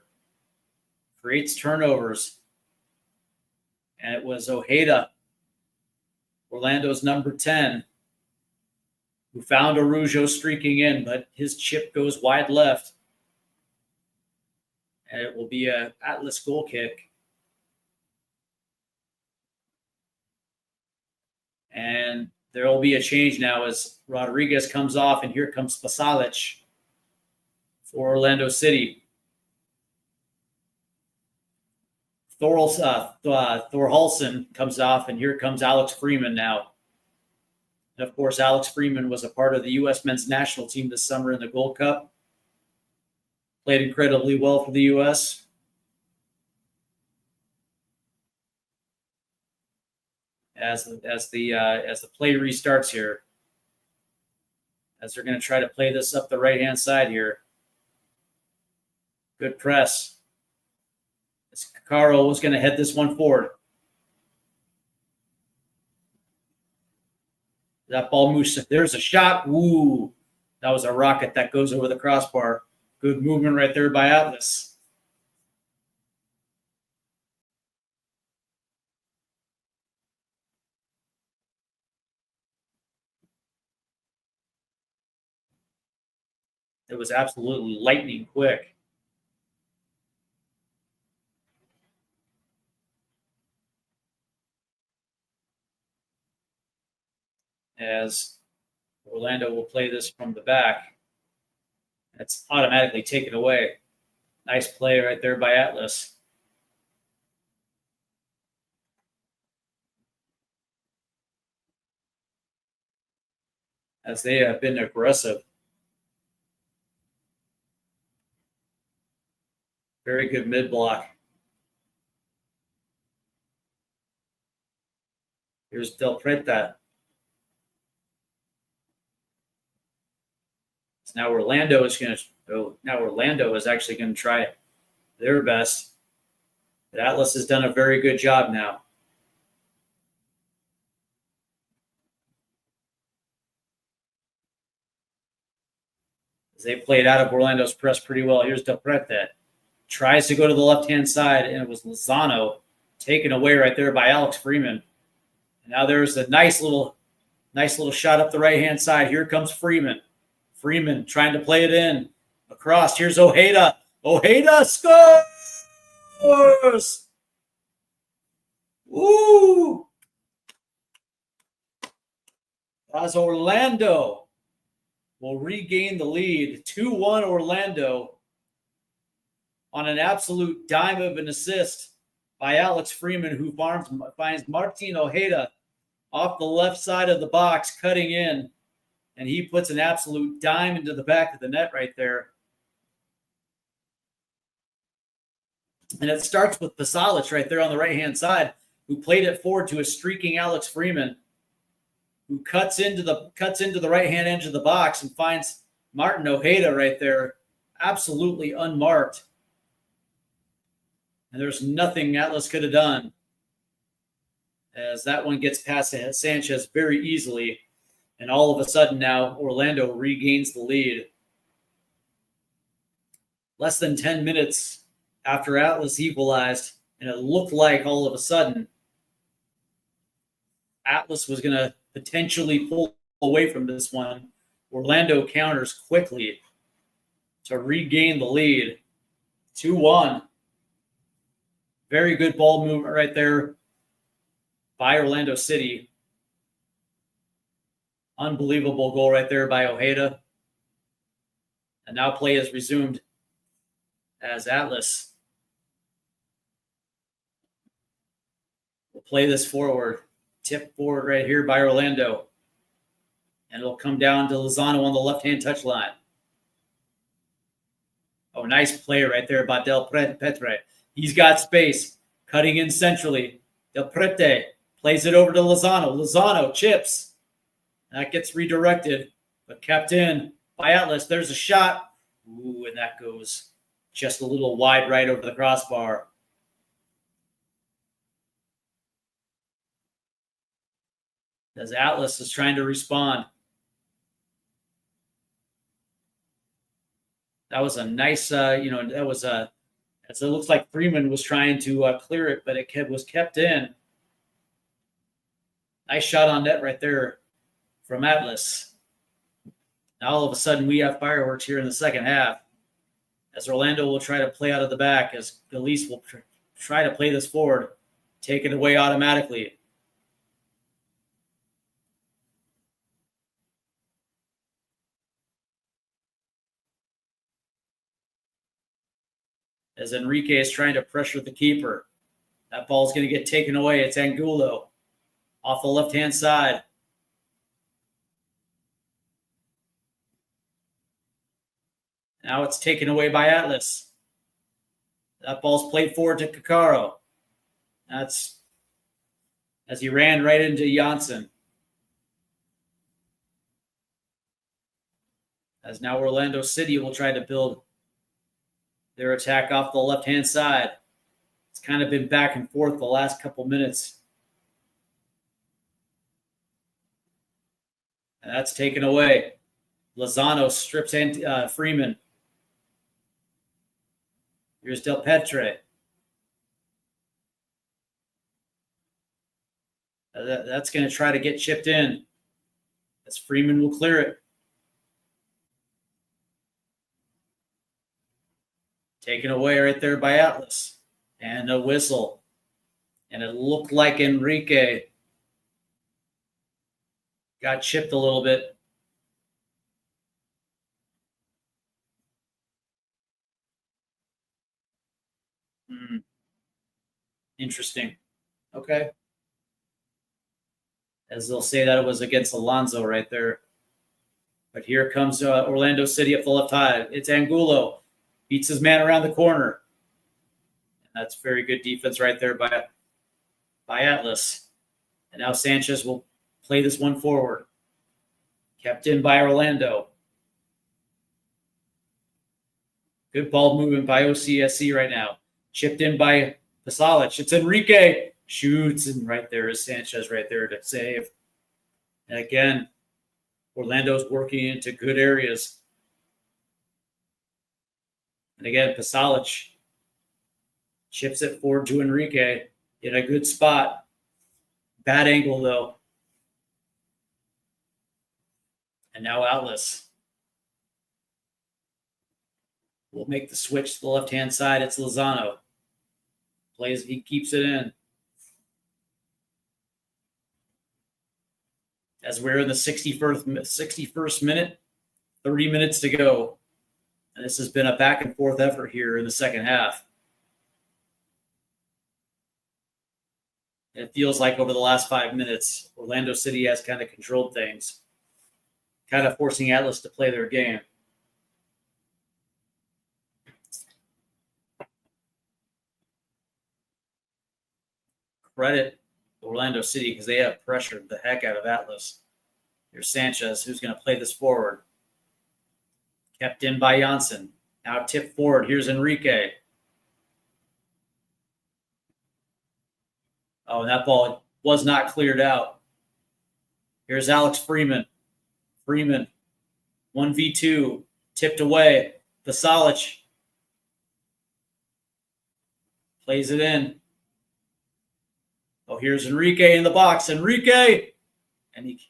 creates turnovers. And it was Ojeda, Orlando's number 10, who found Araujo streaking in, but his chip goes wide left. And it will be an Atlas goal kick. And there will be a change now as Rodriguez comes off, and here comes Pasalic for Orlando City. Thorhalson comes off, and here comes Alex Freeman now. And of course, Alex Freeman was a part of the U.S. men's national team this summer in the Gold Cup. Played incredibly well for the U.S. As the play restarts here, as they're going to try to play this up the right-hand side here. Good press. As Caccaro was going to head this one forward. That ball moves. There's a shot. Ooh, that was a rocket that goes over the crossbar. Good movement right there by Atlas. It was absolutely lightning quick. As Orlando will play this from the back. That's automatically taken away. Nice play right there by Atlas. As they have been aggressive. Very good mid block. Here's Del Preta. So now Orlando is going to. Now Orlando is actually going to try their best. But Atlas has done a very good job now. As they played out of Orlando's press pretty well. Here's Del Preta. Tries to go to the left-hand side, and it was Lozano taken away right there by Alex Freeman. And now there's a nice little shot up the right-hand side. Here comes Freeman. Freeman trying to play it in. Across. Here's Ojeda. Ojeda scores! Woo! As Orlando will regain the lead. 2-1 Orlando on an absolute dime of an assist by Alex Freeman, who finds Martin Ojeda off the left side of the box, cutting in, and he puts an absolute dime into the back of the net right there. And it starts with Pasalic right there on the right-hand side, who played it forward to a streaking Alex Freeman, who cuts into the right-hand edge of the box and finds Martin Ojeda right there, absolutely unmarked. And there's nothing Atlas could have done, as that one gets past Sanchez very easily. And all of a sudden now, Orlando regains the lead. Less than 10 minutes after Atlas equalized, and it looked like all of a sudden Atlas was going to potentially pull away from this one. Orlando counters quickly to regain the lead. 2-1. Very good ball movement right there by Orlando City. Unbelievable goal right there by Ojeda. And now play is resumed as Atlas will play this forward. Tip forward right here by Orlando. And it'll come down to Lozano on the left-hand touchline. Oh, nice play right there by Del Prete. He's got space. Cutting in centrally. Del Prete plays it over to Lozano. Lozano chips. That gets redirected, but kept in by Atlas. There's a shot. Ooh, and that goes just a little wide right over the crossbar. As Atlas is trying to respond. That was a nice, that was a, as it looks like Freeman was trying to clear it, but it was kept in. Nice shot on net right there from Atlas. Now all of a sudden we have fireworks here in the second half, as Orlando will try to play out of the back, as Galice will try to play this forward, take it away automatically. As Enrique is trying to pressure the keeper. That ball's going to get taken away. It's Angulo off the left-hand side. Now it's taken away by Atlas. That ball's played forward to Caccaro. That's as he ran right into Janssen. As now Orlando City will try to build their attack off the left-hand side. It's kind of been back and forth the last couple minutes. And that's taken away. Lozano strips Freeman. Here's Del Petre. That's going to try to get chipped in, as Freeman will clear it. Taken away right there by Atlas. And a whistle. And it looked like Enrique got chipped a little bit. Interesting. Okay. As they'll say that it was against Alonso right there. But here comes Orlando City up the left side. It's Angulo. Beats his man around the corner. And that's very good defense right there by Atlas. And now Sanchez will play this one forward. Kept in by Orlando. Good ball movement by OCSC right now. Chipped in by Pasalic. It's Enrique. Shoots, and right there is Sanchez right there to save. And again, Orlando's working into good areas. And again, Pasalic chips it forward to Enrique in a good spot. Bad angle, though. And now Atlas will make the switch to the left-hand side. It's Lozano. Plays, he keeps it in. As we're in the 61st minute, 30 minutes to go. And this has been a back and forth effort here in the second half. It feels like over the last 5 minutes, Orlando City has kind of controlled things, kind of forcing Atlas to play their game. Credit Orlando City because they have pressured the heck out of Atlas. Here's Sanchez, who's going to play this forward. Kept in by Janssen. Now tipped forward. Here's Enrique. Oh, and that ball was not cleared out. Here's Alex Freeman. Freeman, 1v2, tipped away. Pasalic plays it in. Oh, here's Enrique in the box. Enrique! And he...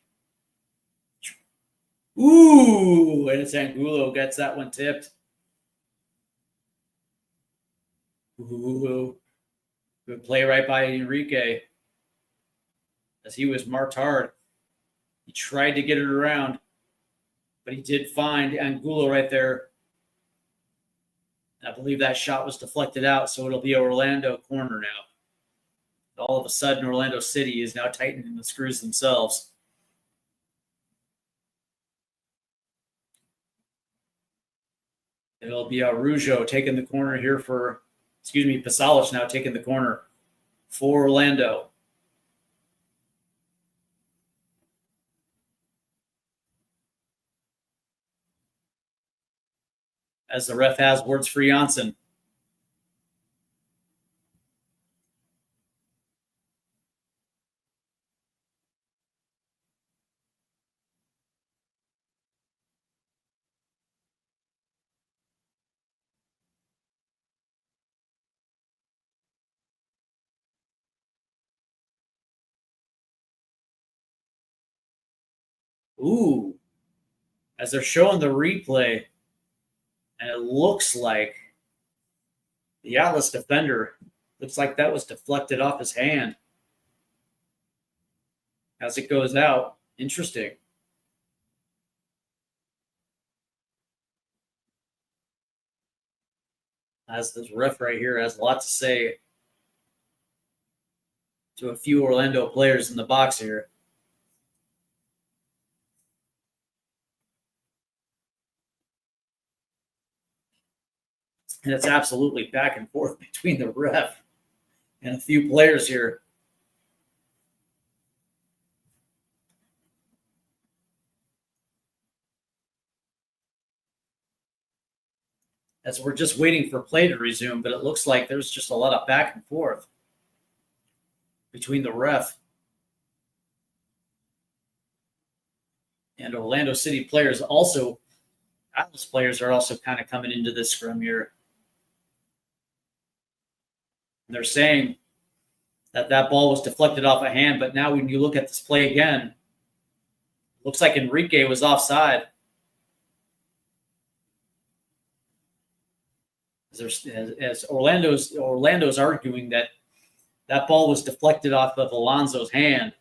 Ooh! And it's Angulo gets that one tipped. Ooh. Good play right by Enrique. As he was marked hard. He tried to get it around. But he did find Angulo right there. I believe that shot was deflected out, so it'll be Orlando corner now. All of a sudden, Orlando City is now tightening the screws themselves. It'll be Araujo taking the corner here for, Pasalic now taking the corner for Orlando. As the ref has words for Janssen. Ooh, as they're showing the replay, and it looks like the Atlas defender, looks like that was deflected off his hand as it goes out. Interesting. As this ref right here has a lot to say to a few Orlando players in the box here. And it's absolutely back and forth between the ref and a few players here. As we're just waiting for play to resume, but it looks like there's just a lot of back and forth between the ref and Orlando City players. Also, Atlas players are also kind of coming into this scrum here. They're saying that ball was deflected off a hand, but now when you look at this play again, it looks like Enrique was offside. As Orlando's arguing that ball was deflected off of Alonso's hand.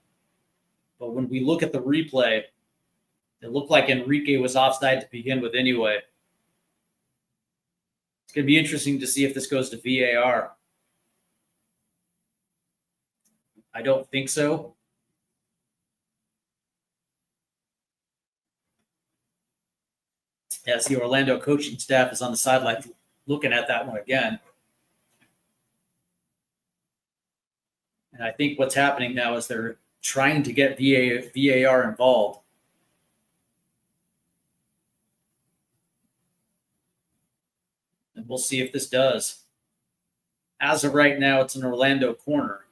But when we look at the replay, it looked like Enrique was offside to begin with anyway. It's going to be interesting to see if this goes to VAR. I don't think so. Yes, the Orlando coaching staff is on the sideline looking at that one again. And I think what's happening now is they're trying to get VAR involved. And we'll see if this does. As of right now, it's an Orlando corner.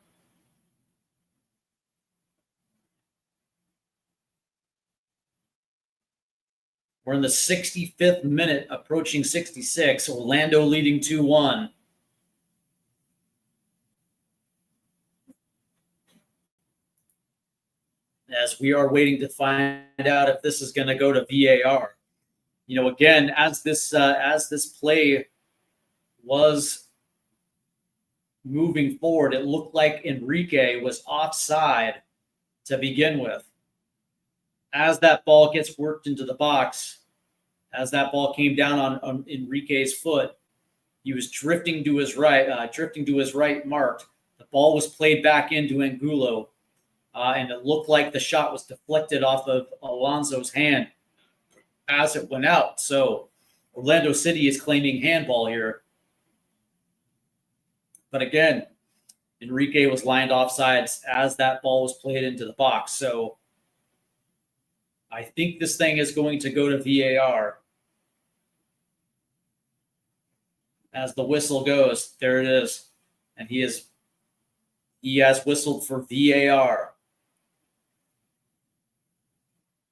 We're in the 65th minute, approaching 66. Orlando leading 2-1. As we are waiting to find out if this is going to go to VAR. You know, again, as this play was moving forward, it looked like Enrique was offside to begin with. As that ball gets worked into the box, as that ball came down on Enrique's foot, he was drifting to his right, marked. The ball was played back into Angulo, and it looked like the shot was deflected off of Alonso's hand as it went out. So Orlando City is claiming handball here. But again, Enrique was lined offsides as that ball was played into the box. So I think this thing is going to go to VAR. As the whistle goes, there it is. And he has whistled for VAR.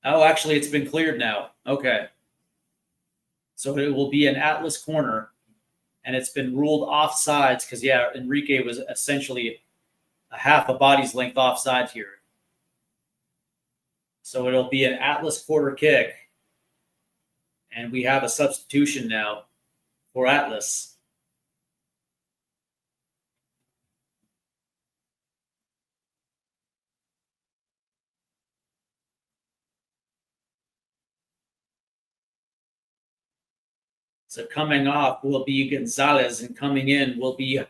Oh, actually, it's been cleared now. Okay. So it will be an Atlas corner, and it's been ruled offsides because, yeah, Enrique was essentially a half a body's length offside here. So it'll be an Atlas quarter kick, and we have a substitution now for Atlas. So coming off will be Gonzalez, and coming in will be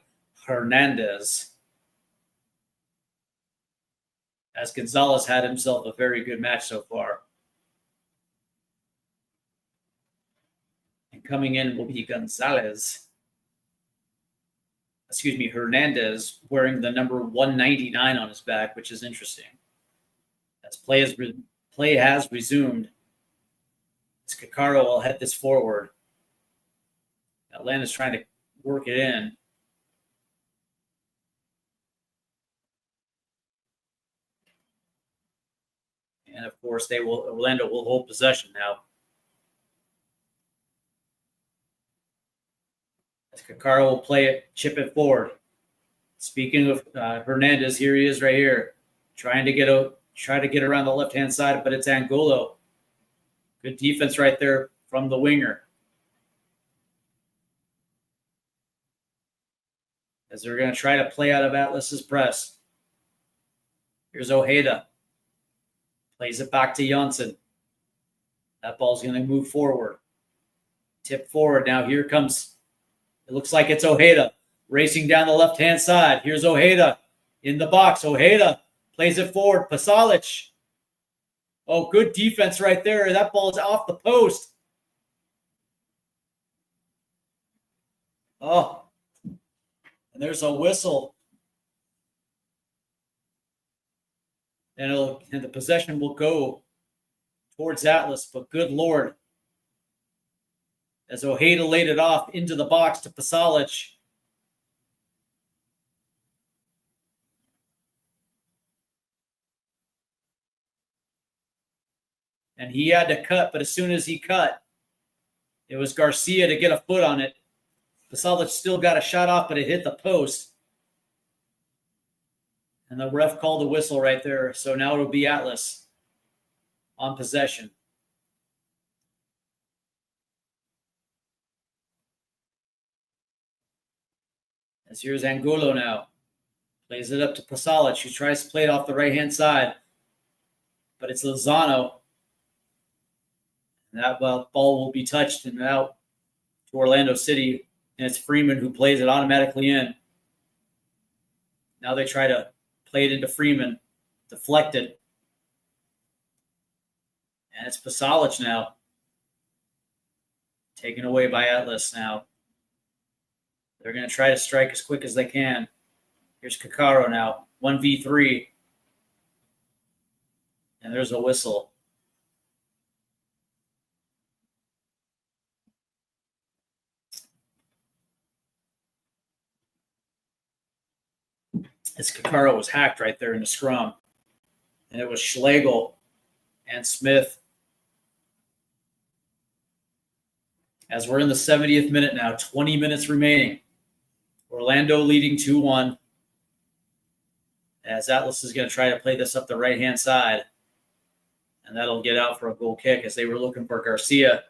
Hernandez. As Gonzalez had himself a very good match so far. And coming in will be Hernandez, wearing the number 199 on his back, which is interesting. As play has resumed, as Kakaro will head this forward. Atlanta's trying to work it in. And of course, Orlando will hold possession now. As Kakaro will play it, chip it forward. Speaking of Hernandez, here he is right here, trying to get around the left-hand side, but it's Angulo. Good defense right there from the winger. As they're going to try to play out of Atlas's press. Here's Ojeda. Plays it back to Janssen. That ball's going to move forward. Tip forward. Now here comes, it looks like it's Ojeda racing down the left-hand side. Here's Ojeda in the box. Ojeda plays it forward. Pasalic. Oh, good defense right there. That ball is off the post. Oh. And there's a whistle. And the possession will go towards Atlas, but good Lord. As Ojeda laid it off into the box to Pasalic. And he had to cut, but as soon as he cut, it was Garcia to get a foot on it. Pasalic still got a shot off, but it hit the post. And the ref called a whistle right there. So now it'll be Atlas on possession. As here's Angulo now. Plays it up to Pasalic, who tries to play it off the right-hand side. But it's Lozano. And that ball will be touched and out to Orlando City. And it's Freeman who plays it automatically in. Now they try to play it into Freeman. Deflected. And it's Pasalic now. Taken away by Atlas now. They're going to try to strike as quick as they can. Here's Kakaro now. 1v3. And there's a whistle. As Kakaro was hacked right there in the scrum. And it was Schlegel and Smith. As we're in the 70th minute now, 20 minutes remaining. Orlando leading 2-1. As Atlas is going to try to play this up the right-hand side. And that'll get out for a goal kick as they were looking for Garcia.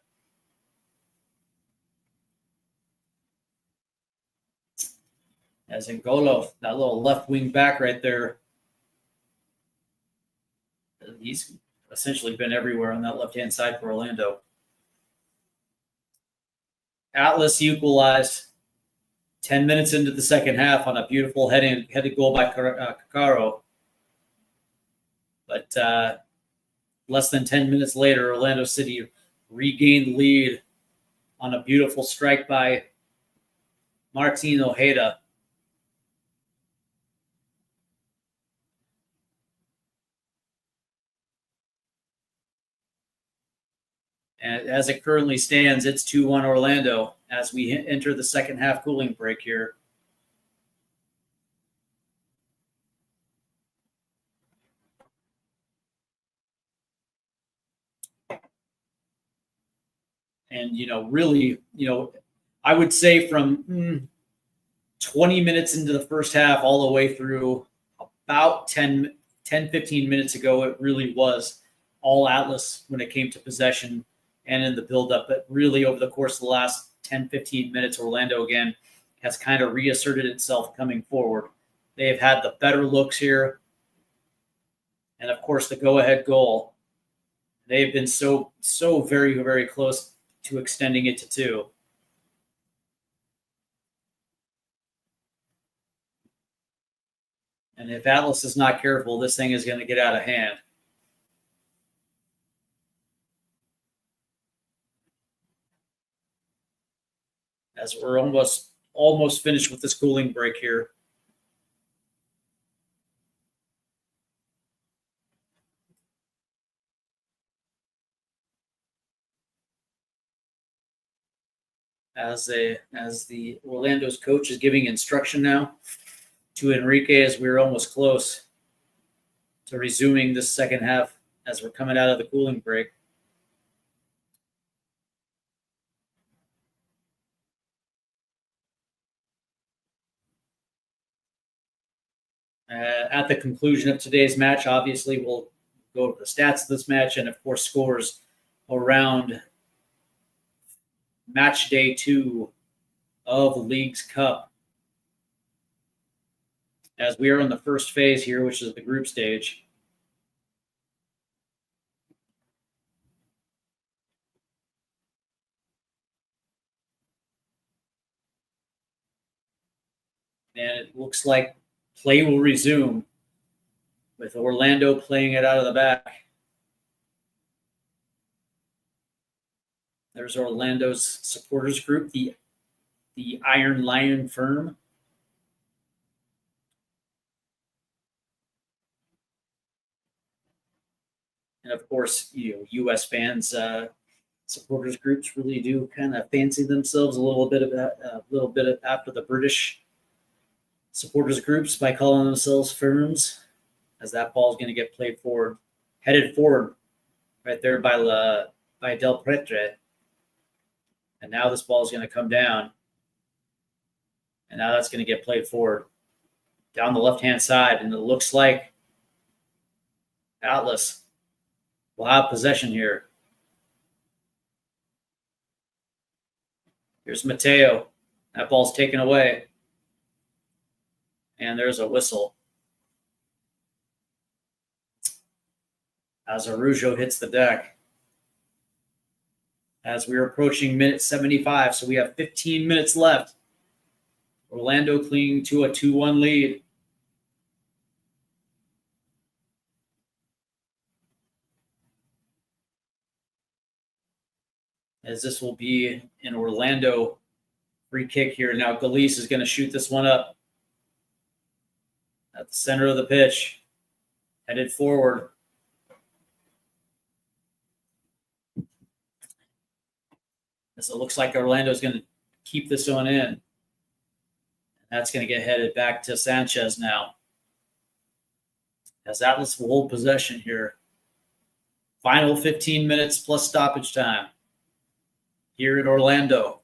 As Ngolo, that little left wing back right there. He's essentially been everywhere on that left-hand side for Orlando. Atlas equalized 10 minutes into the second half on a beautiful headed goal by Kakaro. But less than 10 minutes later, Orlando City regained the lead on a beautiful strike by Martin Ojeda. And as it currently stands, it's 2-1 Orlando as we enter the second half cooling break here. And, really, I would say from 20 minutes into the first half all the way through about 10, 15 minutes ago, it really was all Atlas when it came to possession and in the buildup. But really over the course of the last 10, 15 minutes, Orlando again has kind of reasserted itself coming forward. They have had the better looks here. And, of course, the go-ahead goal. They've been so very, very close to extending it to 2. And if Atlas is not careful, this thing is going to get out of hand. As we're almost finished with this cooling break here. As the Orlando's coach is giving instruction now to Enrique as we're almost close to resuming this second half as we're coming out of the cooling break. At the conclusion of today's match, obviously, we'll go over the stats of this match and, of course, scores around match day 2 of the League's Cup. As we are in the first phase here, which is the group stage. And it looks like play will resume with Orlando playing it out of the back. There's Orlando's supporters group, the Iron Lion Firm. And of course, U.S. fans, supporters groups really do kind of fancy themselves a little bit after the British supporters groups by calling themselves firms, as that ball is going to get played forward, headed forward, right there by Del Pretre. And now this ball is going to come down, and now that's going to get played forward down the left-hand side, and it looks like Atlas will have possession here. Here's Mateo. That ball's taken away. And there's a whistle as Araujo hits the deck. As we're approaching minute 75, so we have 15 minutes left. Orlando clinging to a 2-1 lead. As this will be an Orlando free kick here. Now Galice is going to shoot this one up at the center of the pitch, headed forward. As it looks like Orlando is going to keep this one in. That's going to get headed back to Sanchez now. As Atlas will hold possession here. Final 15 minutes plus stoppage time here in Orlando.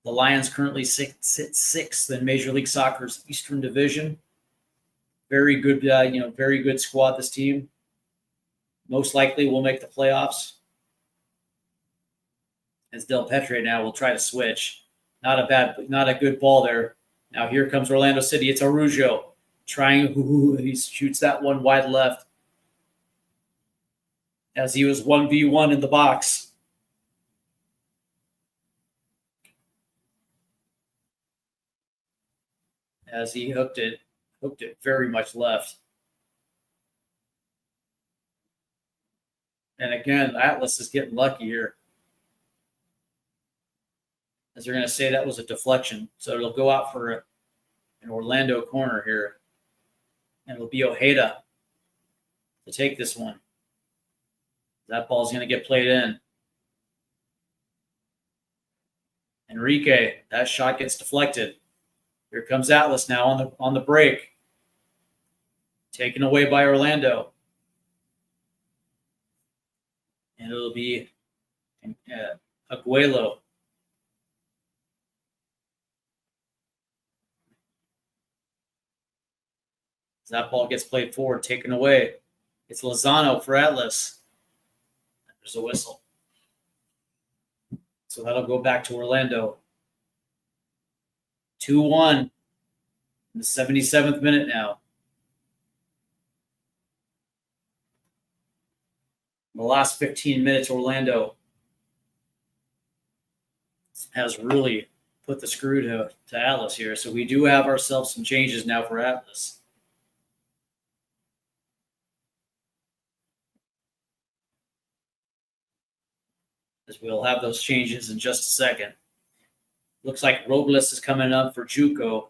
The Lions currently sit sixth in Major League Soccer's Eastern Division. Very good, very good squad. This team most likely will make the playoffs. As Del Petre now will try to switch. Not a good ball there. Now here comes Orlando City. It's Araujo trying. He shoots that one wide left. As he was 1v1 in the box. As he hooked it very much left. And again, Atlas is getting lucky here. As they're going to say that was a deflection. So it'll go out for an Orlando corner here. And it'll be Ojeda to take this one. That ball's going to get played in. Enrique, that shot gets deflected. Here comes Atlas now on the break. Taken away by Orlando. And it'll be Aguelo. As that ball gets played forward, taken away. It's Lozano for Atlas. There's a whistle. So that'll go back to Orlando. 2-1 in the 77th minute now. In the last 15 minutes, Orlando has really put the screw to Atlas here. So we do have ourselves some changes now for Atlas. As we'll have those changes in just a second. Looks like Robles is coming up for JUCO.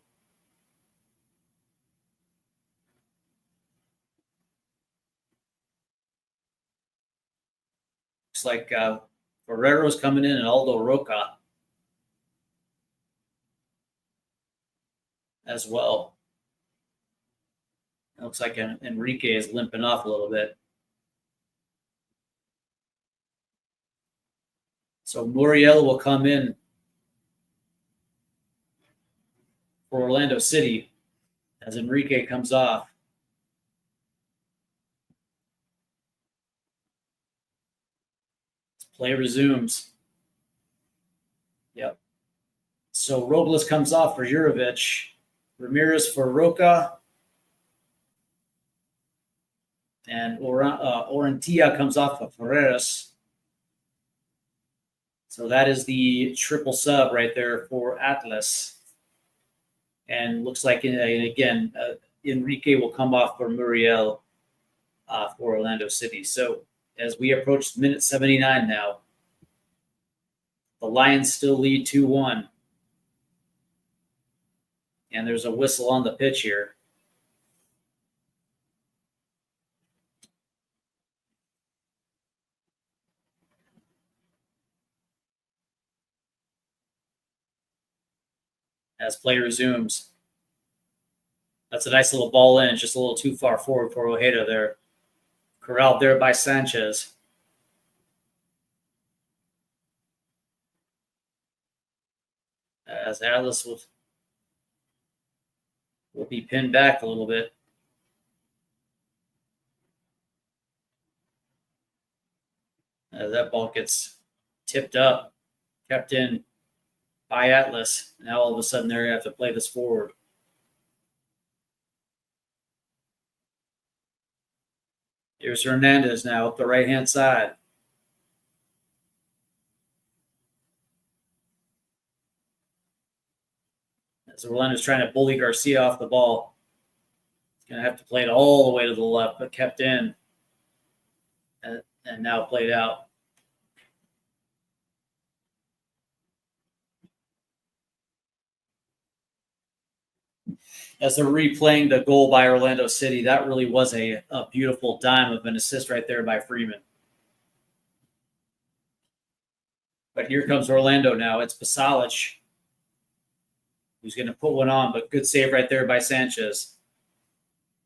Looks like Ferrero's coming in and Aldo Roca as well. It looks like Enrique is limping off a little bit. So Muriel will come in for Orlando City as Enrique comes off. Play resumes. Yep. So Robles comes off for Jurovic. Ramirez for Roca. And Orantilla comes off for Ferreras. So that is the triple sub right there for Atlas. And looks like, again, Enrique will come off for Muriel for Orlando City. So as we approach minute 79 now, the Lions still lead 2-1. And there's a whistle on the pitch here. As play resumes. That's a nice little ball in, just a little too far forward for Ojeda there. Corralled there by Sanchez. As Atlas will be pinned back a little bit. As that ball gets tipped up. kept in by Atlas. Now all of a sudden they're going to have to play this forward. Here's Hernandez now up the right-hand side. As Orlando's trying to bully Garcia off the ball. He's going to have to play it all the way to the left, but kept in. And now played out. As they're replaying the goal by Orlando City, that really was a beautiful dime of an assist right there by Freeman. But here comes Orlando now. It's Pasalic who's going to put one on, but good save right there by Sanchez.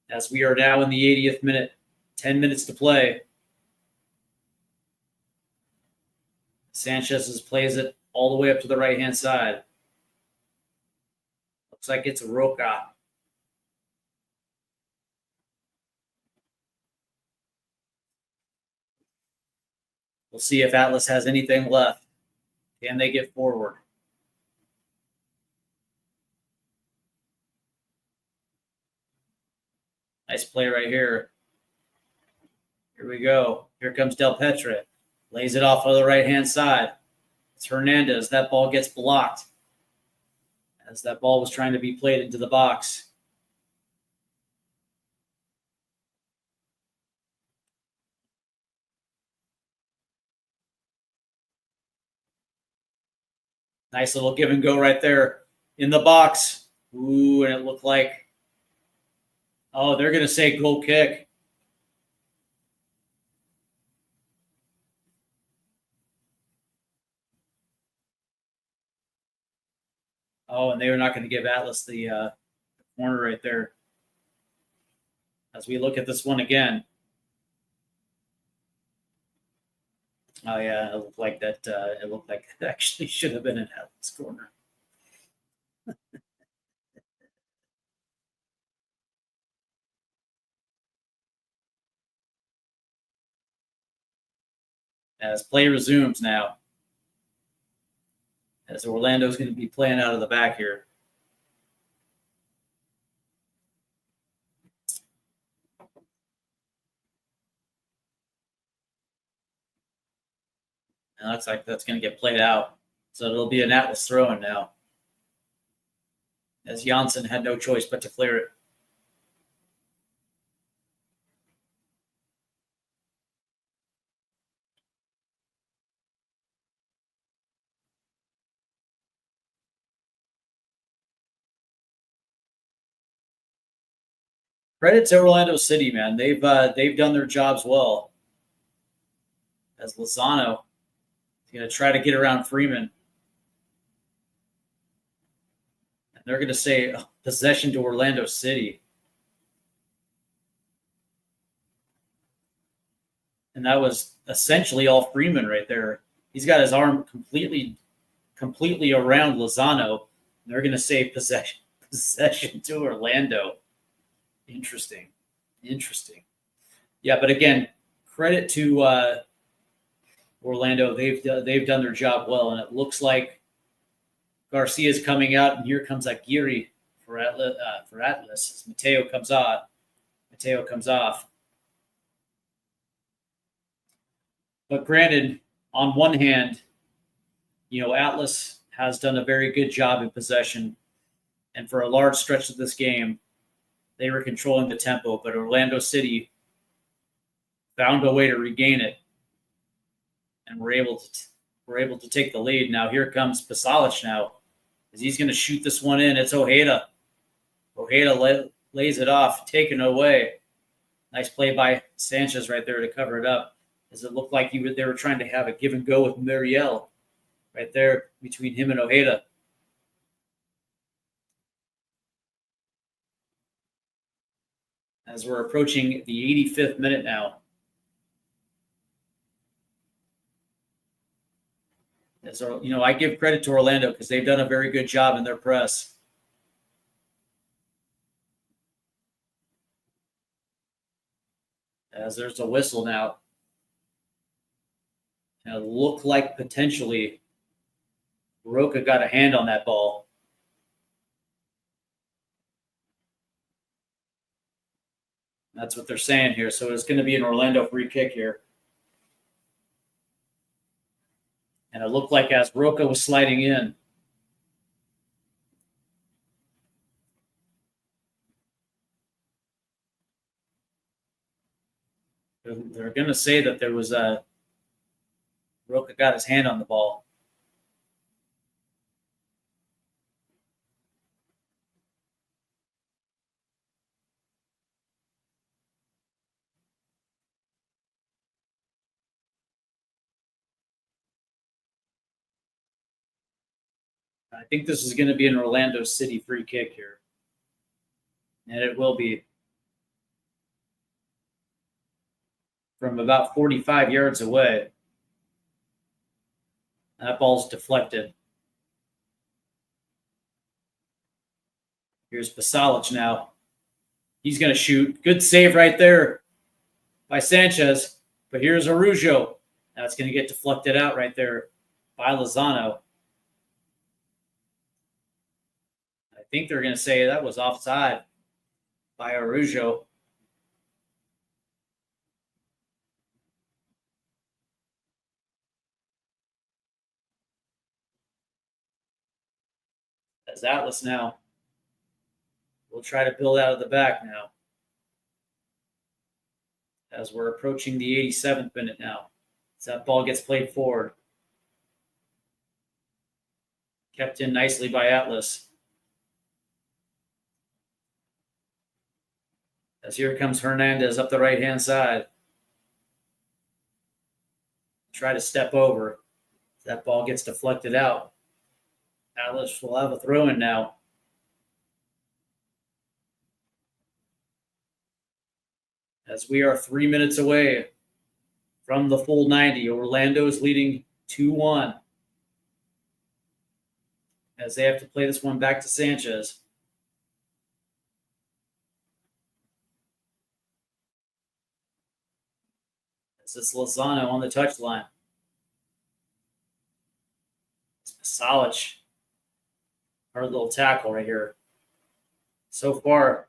As we are now in the 80th minute, 10 minutes to play. Sanchez plays it all the way up to the right-hand side. Looks like it's Roca. We'll see if Atlas has anything left. Can they get forward? Nice play right here. Here we go. Here comes Del Petre. Lays it off on the right-hand side. It's Hernandez. That ball gets blocked as that ball was trying to be played into the box. Nice little give and go right there in the box. Ooh, and it looked like, oh, they're going to say goal kick. Oh, and they were not going to give Atlas the corner right there. As we look at this one again. Oh, yeah, it looked like that. It looked like it actually should have been an Atlas corner. As play resumes now. As Orlando's going to be playing out of the back here. And it looks like that's going to get played out. So it'll be an Atlas throw-in now. As Janssen had no choice but to clear it. Credit to Orlando City, man. They've done their jobs well. As Lozano is going to try to get around Freeman. And they're going to say possession to Orlando City. And that was essentially all Freeman right there. He's got his arm completely around Lozano. And they're going to say possession to Orlando. Interesting. Yeah, but again, credit to Orlando. They've done their job well, and it looks like Garcia's coming out, and here comes Aguirre for Atlas. As Mateo comes off. But granted, on one hand, Atlas has done a very good job in possession, and for a large stretch of this game, they were controlling the tempo, but Orlando City found a way to regain it, and were able to take the lead. Now here comes Pasalic now, as he's going to shoot this one in. It's Ojeda. Ojeda lays it off, taken away. Nice play by Sanchez right there to cover it up, as it looked like they were trying to have a give and go with Muriel right there between him and Ojeda. As we're approaching the 85th minute now. As I give credit to Orlando because they've done a very good job in their press. As there's a whistle now. And it looked like potentially Roca got a hand on that ball. That's what they're saying here. So it's going to be an Orlando free kick here. And it looked like as Roca was sliding in, they're going to say that there was a Roca got his hand on the ball. I think this is going to be an Orlando City free kick here. And it will be from about 45 yards away. That ball's deflected. Here's Pasalic now. He's going to shoot. Good save right there by Sanchez. But here's Araujo. That's going to get deflected out right there by Lozano. I think they're going to say that was offside by Araujo. As Atlas now will try to build out of the back now. As we're approaching the 87th minute now. As that ball gets played forward. Kept in nicely by Atlas. As here comes Hernandez up the right-hand side. Try to step over. That ball gets deflected out. Atlas will have a throw-in now. As we are 3 minutes away from the full 90, Orlando's leading 2-1. As they have to play this one back to Sanchez. This is Lozano on the touchline. It's Pasalic. Hard little tackle right here. So far,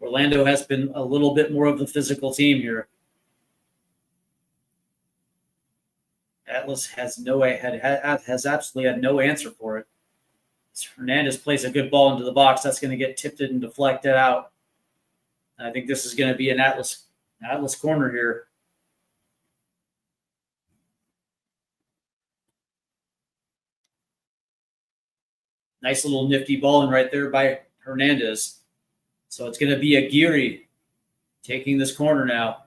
Orlando has been a little bit more of the physical team here. Atlas has absolutely had no answer for it. As Hernandez plays a good ball into the box. That's going to get tipped and deflected out. And I think this is going to be an Atlas corner here. Nice little nifty ball in right there by Hernandez. So it's going to be Aguirre taking this corner now.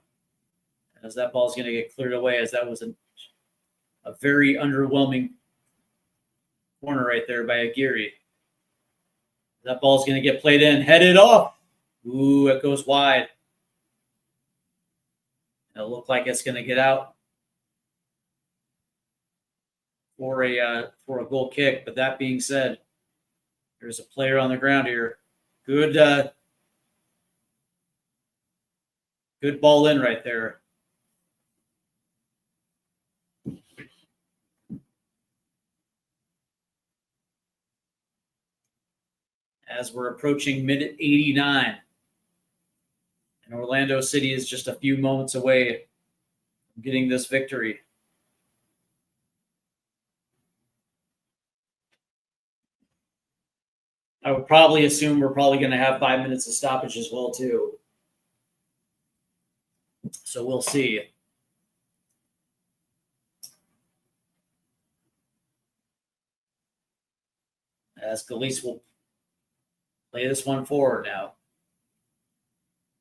As that ball is going to get cleared away, as that was a very underwhelming corner right there by Aguirre. That ball is going to get played in, headed off. Ooh, it goes wide. It'll look like it's going to get out for a goal kick. But that being said, there's a player on the ground here. Good ball in right there. As we're approaching minute 89. And Orlando City is just a few moments away from getting this victory. I would probably assume we're probably going to have 5 minutes of stoppage as well, too. So we'll see. As Galice will play this one forward now.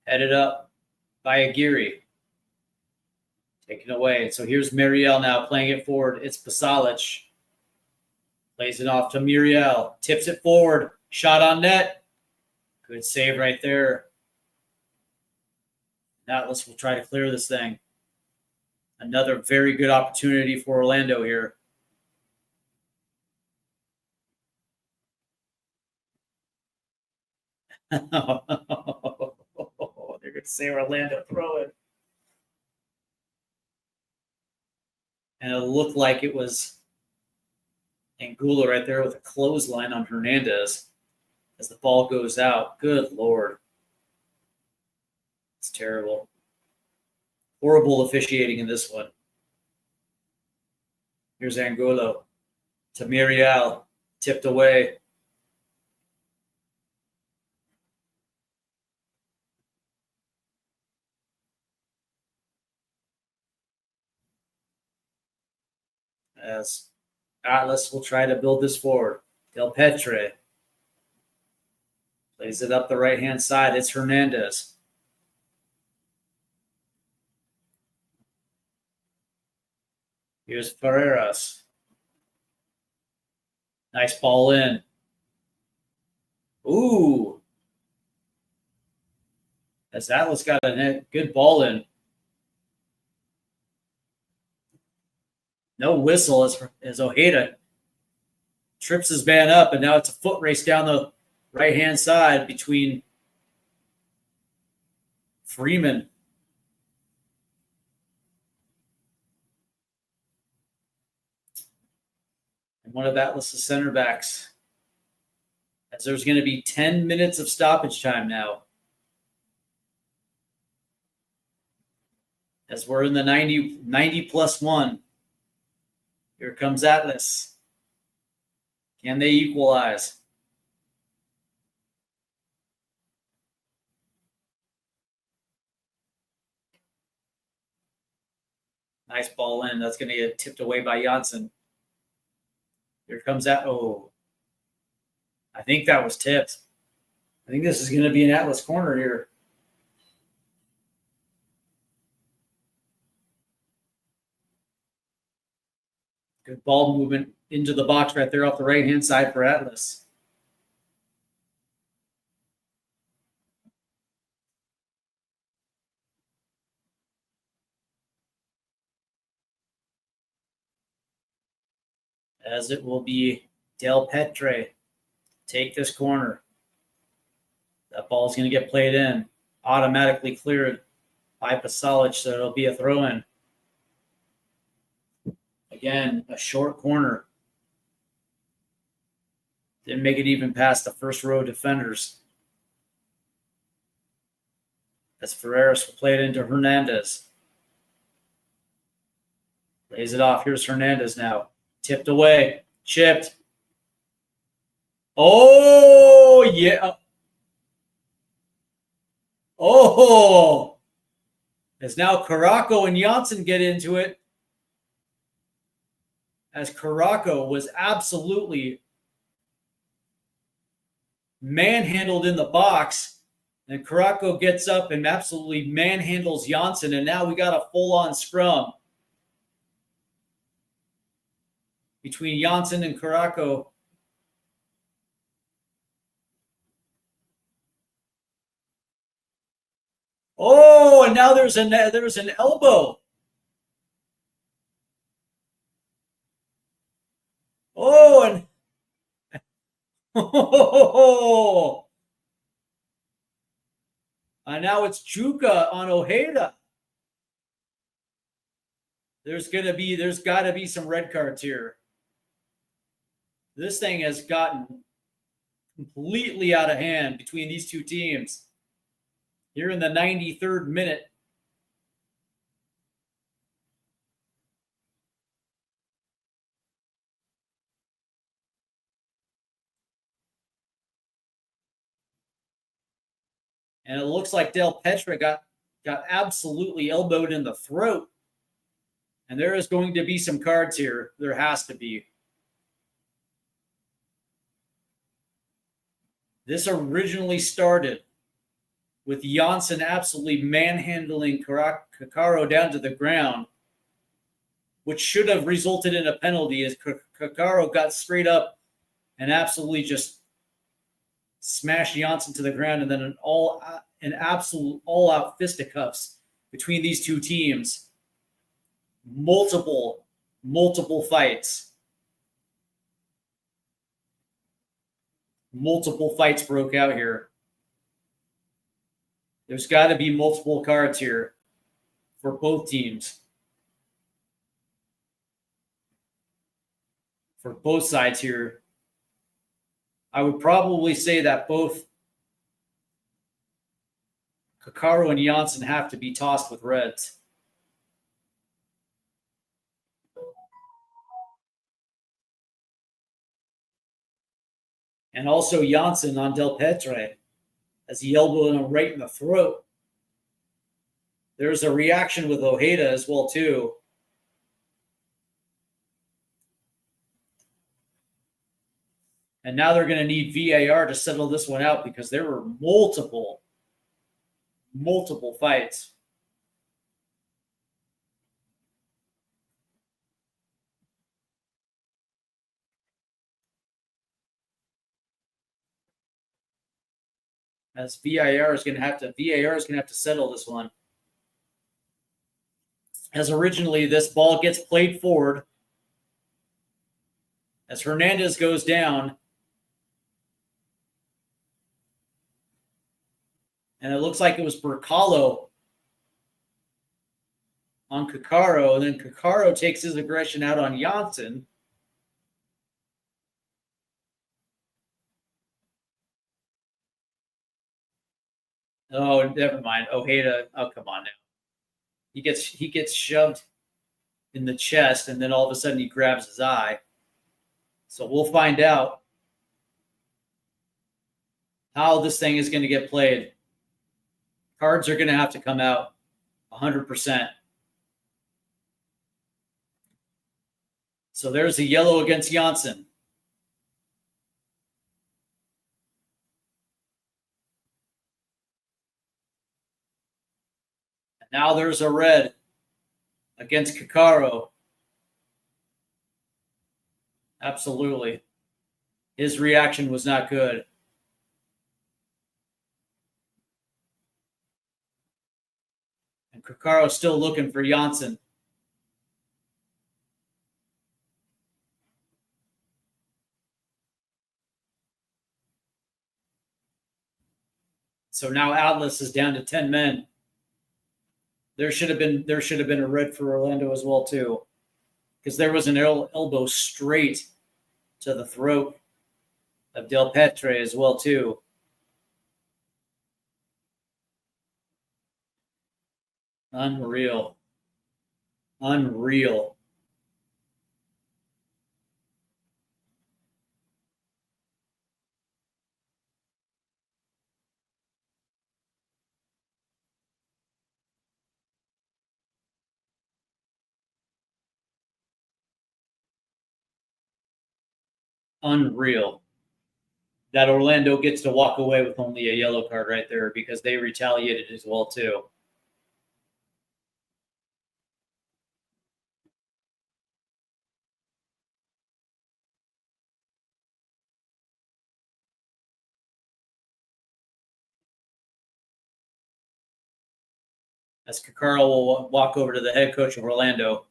Headed up by Aguirre. Taken away. So here's Muriel now playing it forward. It's Pasalic. Plays it off to Muriel. Tips it forward. Shot on net. Good save right there. Atlas will try to clear this thing. Another very good opportunity for Orlando here. They're going to say Orlando throw it. And it looked like it was Angulo right there with a clothesline on Hernandez as the ball goes out. Good Lord. It's terrible. Horrible officiating in this one. Here's Angulo to Muriel. Tipped away. As Atlas will try to build this forward. Del Petre plays it up the right-hand side. It's Hernandez. Here's Ferreras. Nice ball in. Ooh. As Atlas got a good ball in. No whistle as Ojeda trips his man up, and now it's a foot race down the right-hand side between Freeman and one of Atlas's center backs. As there's going to be 10 minutes of stoppage time now. As we're in the 90 plus 1. Here comes Atlas. Can they equalize? Nice ball in. That's going to get tipped away by Janssen. Here comes that. Oh, I think that was tipped. I think this is going to be an Atlas corner here. Good ball movement into the box right there off the right-hand side for Atlas. As it will be Del Petre take this corner. That ball is going to get played in. Automatically cleared by Pasalic, so it'll be a throw-in. Again, a short corner. Didn't make it even past the first row defenders. As Ferreras will play it into Hernandez. Lays it off. Here's Hernandez now. Tipped away. Chipped. Oh, yeah. Oh. As now Caraco and Janssen get into it. As Caraco was absolutely manhandled in the box. And Caraco gets up and absolutely manhandles Janssen. And now we got a full-on scrum between Janssen and Caraco. Oh, and now there's an elbow. Oh, and oh, and now it's Juca on Ojeda. There's got to be some red cards here. This thing has gotten completely out of hand between these two teams. Here in the 93rd minute. And it looks like Del Petre got absolutely elbowed in the throat. And there is going to be some cards here. There has to be. This originally started with Janssen absolutely manhandling Cacaro down to the ground, which should have resulted in a penalty as Cacaro got straight up and absolutely just smashed Janssen to the ground, and then an absolute all-out fisticuffs between these two teams. Multiple fights. Multiple fights broke out here. There's got to be multiple cards here for both teams. for both sides here. I would probably say that both Kakaro and Janssen have to be tossed with reds. And also Janssen on Del Petre as he elbowed him right in the throat. There's a reaction with Ojeda as well, too. And now they're going to need VAR to settle this one out because there were multiple fights. As VAR is going to have to settle this one. As originally, this ball gets played forward. As Hernandez goes down. And it looks like it was Bercalo on Kakaro. And then Kakaro takes his aggression out on Janssen. Oh, never mind. Ojeda. Oh, come on now. He gets shoved in the chest, and then all of a sudden he grabs his eye. So we'll find out how this thing is going to get played. Cards are going to have to come out 100%. So there's a yellow against Janssen. And now there's a red against Kakaro. Absolutely. His reaction was not good. And Kakaro's still looking for Janssen. So now Atlas is down to 10 men. There should have been a red for Orlando as well too, because there was an elbow straight to the throat of Del Petre as well too. Unreal. Unreal. Unreal. That Orlando gets to walk away with only a yellow card right there because they retaliated as well too. As Kakaro will walk over to the head coach of Orlando.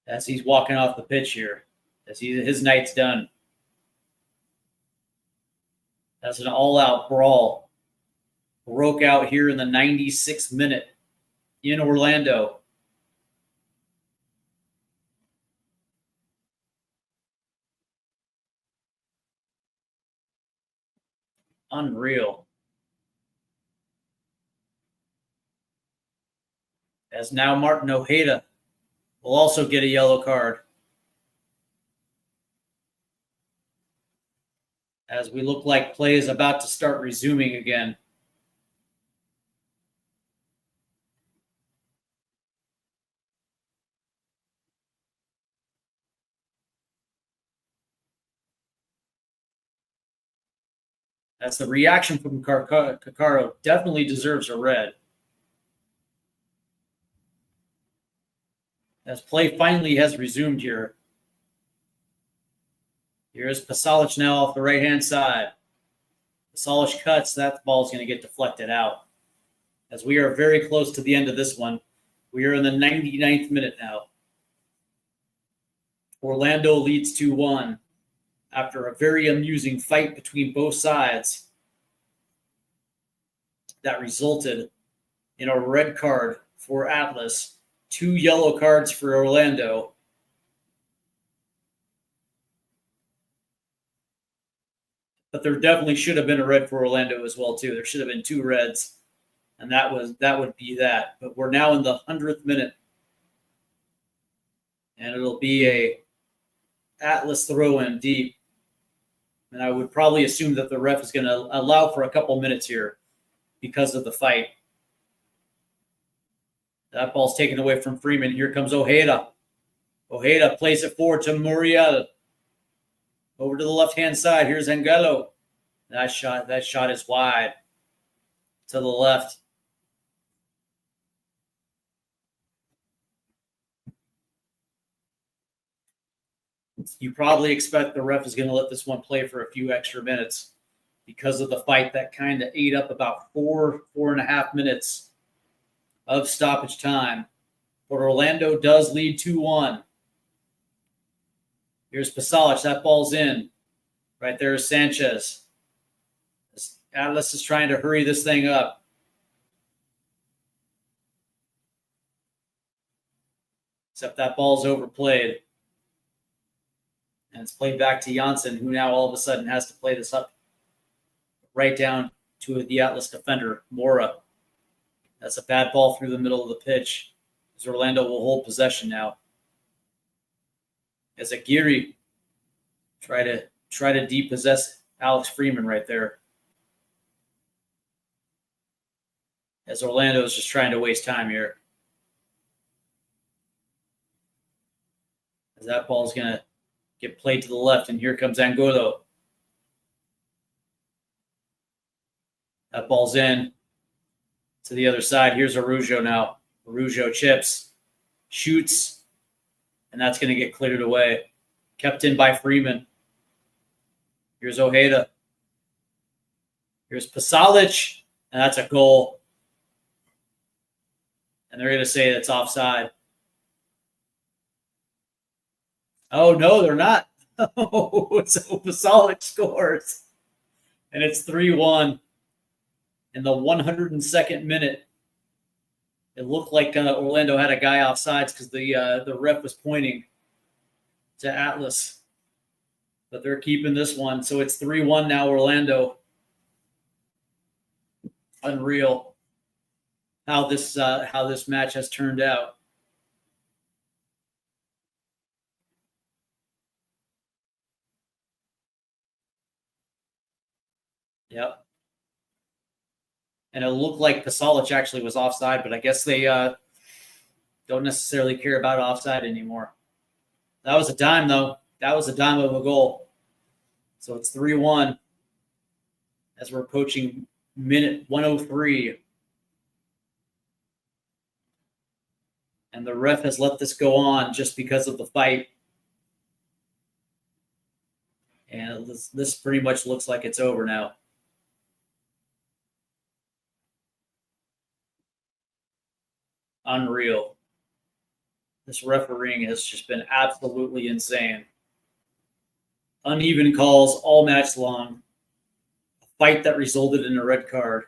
As he's walking off the pitch here, as his night's done. That's an all-out brawl. Broke out here in the 96th minute in Orlando. Unreal. As now Martin Ojeda will also get a yellow card. As we look like play is about to start resuming again. That's the reaction from Kakaro. Definitely deserves a red. As play finally has resumed here. Here's Pasalic now off the right-hand side. Pasalic cuts. That ball's going to get deflected out. As we are very close to the end of this one. We are in the 99th minute now. Orlando leads 2-1 after a very amusing fight between both sides that resulted in a red card for Atlas, 2 yellow cards for Orlando. But there definitely should have been a red for Orlando as well, too. There should have been 2 reds, and that would be that. But we're now in the 100th minute, and it'll be a Atlas throw in deep. And I would probably assume that the ref is going to allow for a couple minutes here because of the fight. That ball's taken away from Freeman. Here comes Ojeda. Ojeda plays it forward to Muriel. Over to the left-hand side. Here's Angelo. That shot is wide to the left. You probably expect the ref is going to let this one play for a few extra minutes because of the fight that kind of ate up about 4.5 minutes of stoppage time. But Orlando does lead 2-1. Here's Pasalic. That ball's in. Right there is Sanchez. Atlas is trying to hurry this thing up. Except that ball's overplayed. And it's played back to Janssen, who now all of a sudden has to play this up right down to the Atlas defender, Mora. That's a bad ball through the middle of the pitch, as Orlando will hold possession now. As Aguirre try to depossess Alex Freeman right there. As Orlando is just trying to waste time here. As that ball is going to get played to the left, and here comes Angulo. That ball's in to the other side. Here's Araujo now. Araujo chips, shoots, and that's going to get cleared away. Kept in by Freeman. Here's Ojeda. Here's Pasalic, and that's a goal. And they're going to say it's offside. Oh, no, they're not. Oh, so Pasalic scores. And it's 3-1 in the 102nd minute. It looked like Orlando had a guy offsides because the ref was pointing to Atlas. But they're keeping this one. So it's 3-1 now, Orlando. Unreal how this match has turned out. Yep. And it looked like Pasalic actually was offside, but I guess they don't necessarily care about offside anymore. That was a dime, though. That was a dime of a goal. So it's 3-1 as we're approaching minute 103. And the ref has let this go on just because of the fight. And this pretty much looks like it's over now. Unreal. This refereeing has just been absolutely insane. Uneven calls all match long. A fight that resulted in a red card.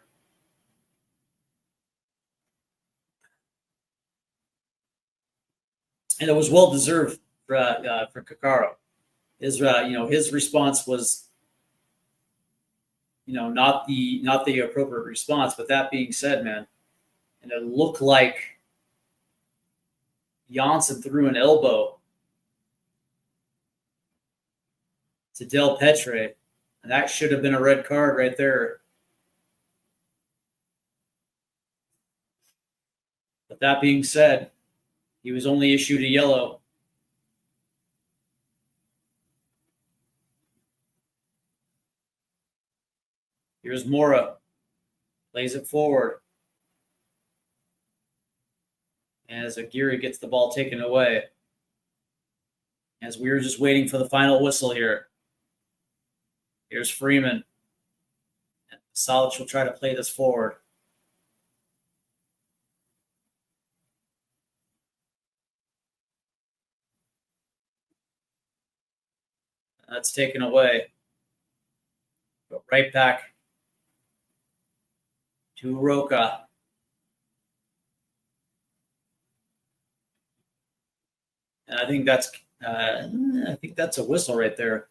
And it was well deserved for Kakaro. His response was, not the appropriate response. But that being said, man, and it looked like Janssen threw an elbow to Del Petre, and that should have been a red card right there. But that being said, he was only issued a yellow. Here's Mora. Plays it forward. As Aguirre gets the ball taken away. As we were just waiting for the final whistle here. Here's Freeman. And Pasalic will try to play this forward. That's taken away. Go right back to Roca. And I think that's a whistle right there.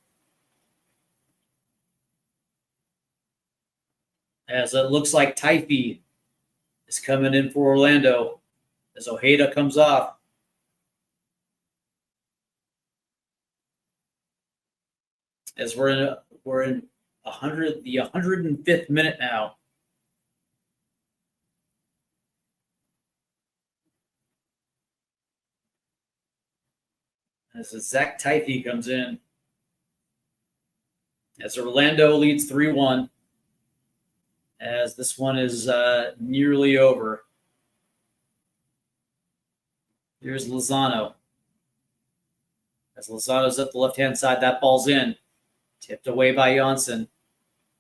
As it looks like Typhy is coming in for Orlando as Ojeda comes off. As we're in the 105th minute now. As Zach Typhy comes in. As Orlando leads 3-1. As this one is nearly over. Here's Lozano. As Lozano's at the left-hand side, that ball's in. Tipped away by Janssen.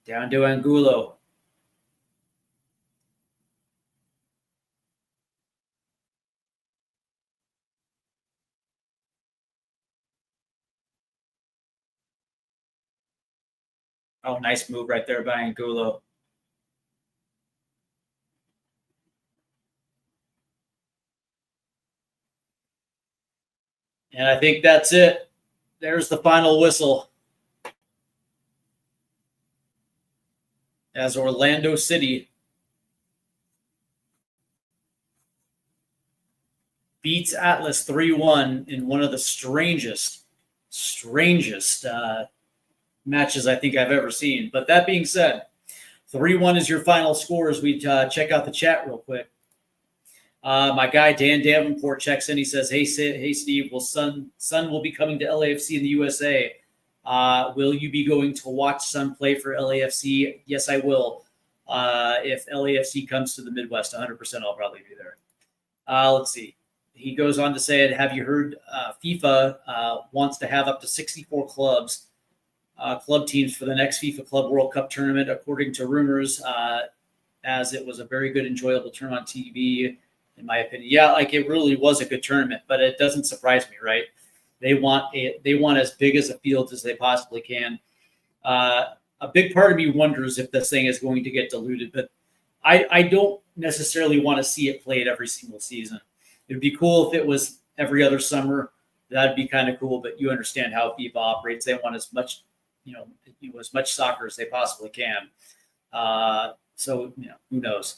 Down to Angulo. Oh, nice move right there by Angulo. And I think that's it. There's the final whistle. As Orlando City beats Atlas 3-1 in one of the strangest matches I think I've ever seen. But that being said, 3-1 is your final score as we check out the chat real quick. My guy Dan Davenport checks in. He says, "Hey Steve, Sun will be coming to LAFC in the USA. Will you be going to watch Sun play for LAFC?" Yes, I will. If LAFC comes to the Midwest, 100%, I'll probably be there. Let's see. He goes on to say, "Have you heard FIFA wants to have up to 64 club teams for the next FIFA Club World Cup tournament, according to rumors, as it was a very good, enjoyable tournament on TV." In my opinion, yeah, like it really was a good tournament, but it doesn't surprise me, right? They want as big as a field as they possibly can. A big part of me wonders if this thing is going to get diluted, but I don't necessarily want to see it played every single season. It'd be cool if it was every other summer. That'd be kind of cool, but you understand how FIFA operates. They want as much, as much soccer as they possibly can. So who knows?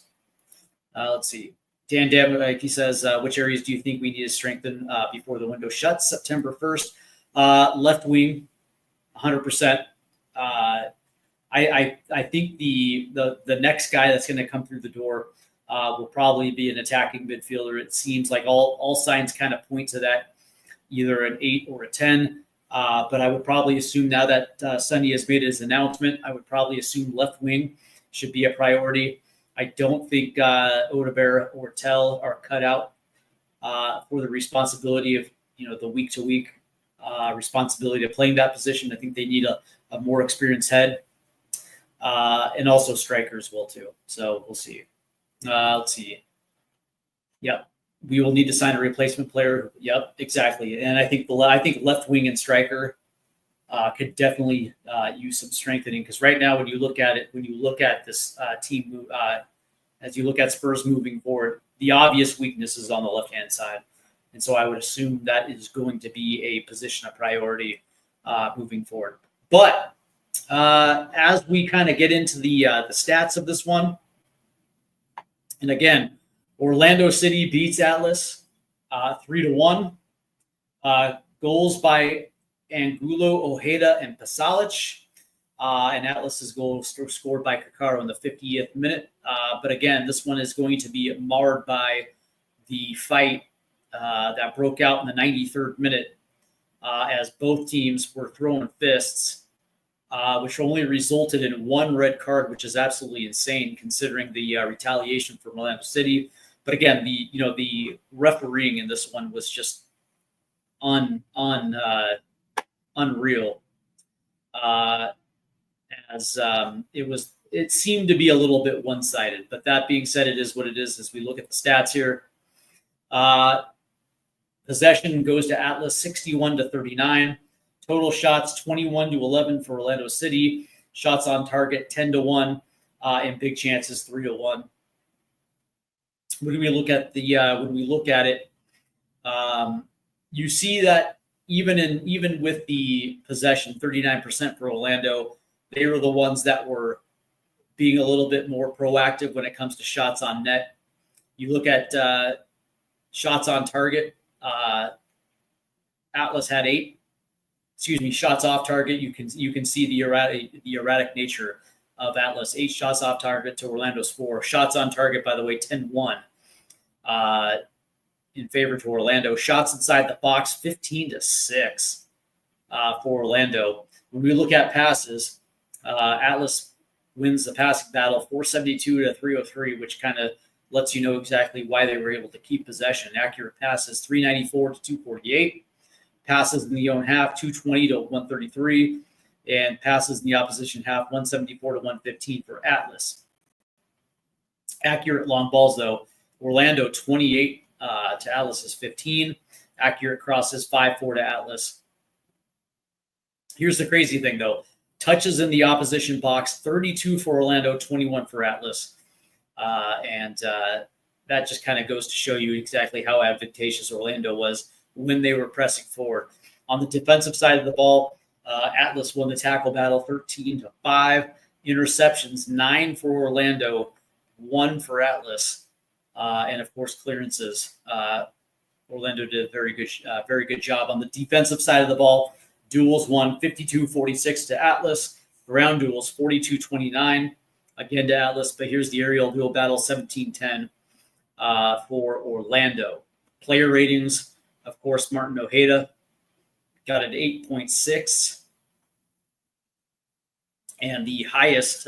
Let's see. Dan Davenport, he says, which areas do you think we need to strengthen before the window shuts September 1st? Left wing, 100%. I think the next guy that's going to come through the door will probably be an attacking midfielder. It seems like all signs kind of point to that, either an 8 or a 10. But I would probably assume now that Sonny has made his announcement, I would probably assume left wing should be a priority. I don't think Odebert or Tell are cut out for the responsibility of the week-to-week responsibility of playing that position. I think they need a more experienced head, and also strikers will too. So we'll see. Let's see. Yep, we will need to sign a replacement player. Yep, exactly. And I think left wing and striker could definitely use some strengthening, because right now when you look at this team, as you look at Spurs moving forward, the obvious weakness is on the left-hand side. And so I would assume that is going to be a position of priority moving forward. But as we kind of get into the stats of this one, and again, Orlando City beats Atlas 3-1. Goals by Angulo, Ojeda, and Pasalic. And Atlas's goal was scored by Kakaro in the 50th minute. But again, this one is going to be marred by the fight that broke out in the 93rd minute, as both teams were throwing fists, which only resulted in one red card, which is absolutely insane considering the retaliation from Orlando City. But again, the refereeing in this one was just unreal. It seemed to be a little bit one-sided. But that being said, it is what it is as we look at the stats here. Possession goes to Atlas 61-39. Total shots 21-11 for Orlando City. Shots on target 10-1, and big chances 3-1. When we look at it, you see that even with the possession, 39% for Orlando, they were the ones that were being a little bit more proactive when it comes to shots on net. You look at shots on target. Atlas had 8. Shots off target. You can see the erratic nature of Atlas. 8 shots off target to Orlando's 4. Shots on target, by the way, 10-1 in favor to Orlando. Shots inside the box, 15-6 for Orlando. When we look at passes, Atlas wins the passing battle, 472-303, which kind of lets you know exactly why they were able to keep possession. Accurate passes, 394-248. Passes in the own half, 220-133. And passes in the opposition half, 174-115 for Atlas. Accurate long balls, though, Orlando 28 to Atlas's 15. Accurate crosses, 5-4 to Atlas. Here's the crazy thing, though. Touches in the opposition box, 32 for Orlando, 21 for Atlas. And that just kind of goes to show you exactly how advantageous Orlando was when they were pressing forward. On the defensive side of the ball, Atlas won the tackle battle 13-5. Interceptions, 9 for Orlando, 1 for Atlas. And of course, clearances. Orlando did a very good job on the defensive side of the ball. Duels won 52-46 to Atlas. Ground duels 42-29 again to Atlas. But here's the aerial duel battle, 17-10 for Orlando. Player ratings, of course, Martin Ojeda got an 8.6, and the highest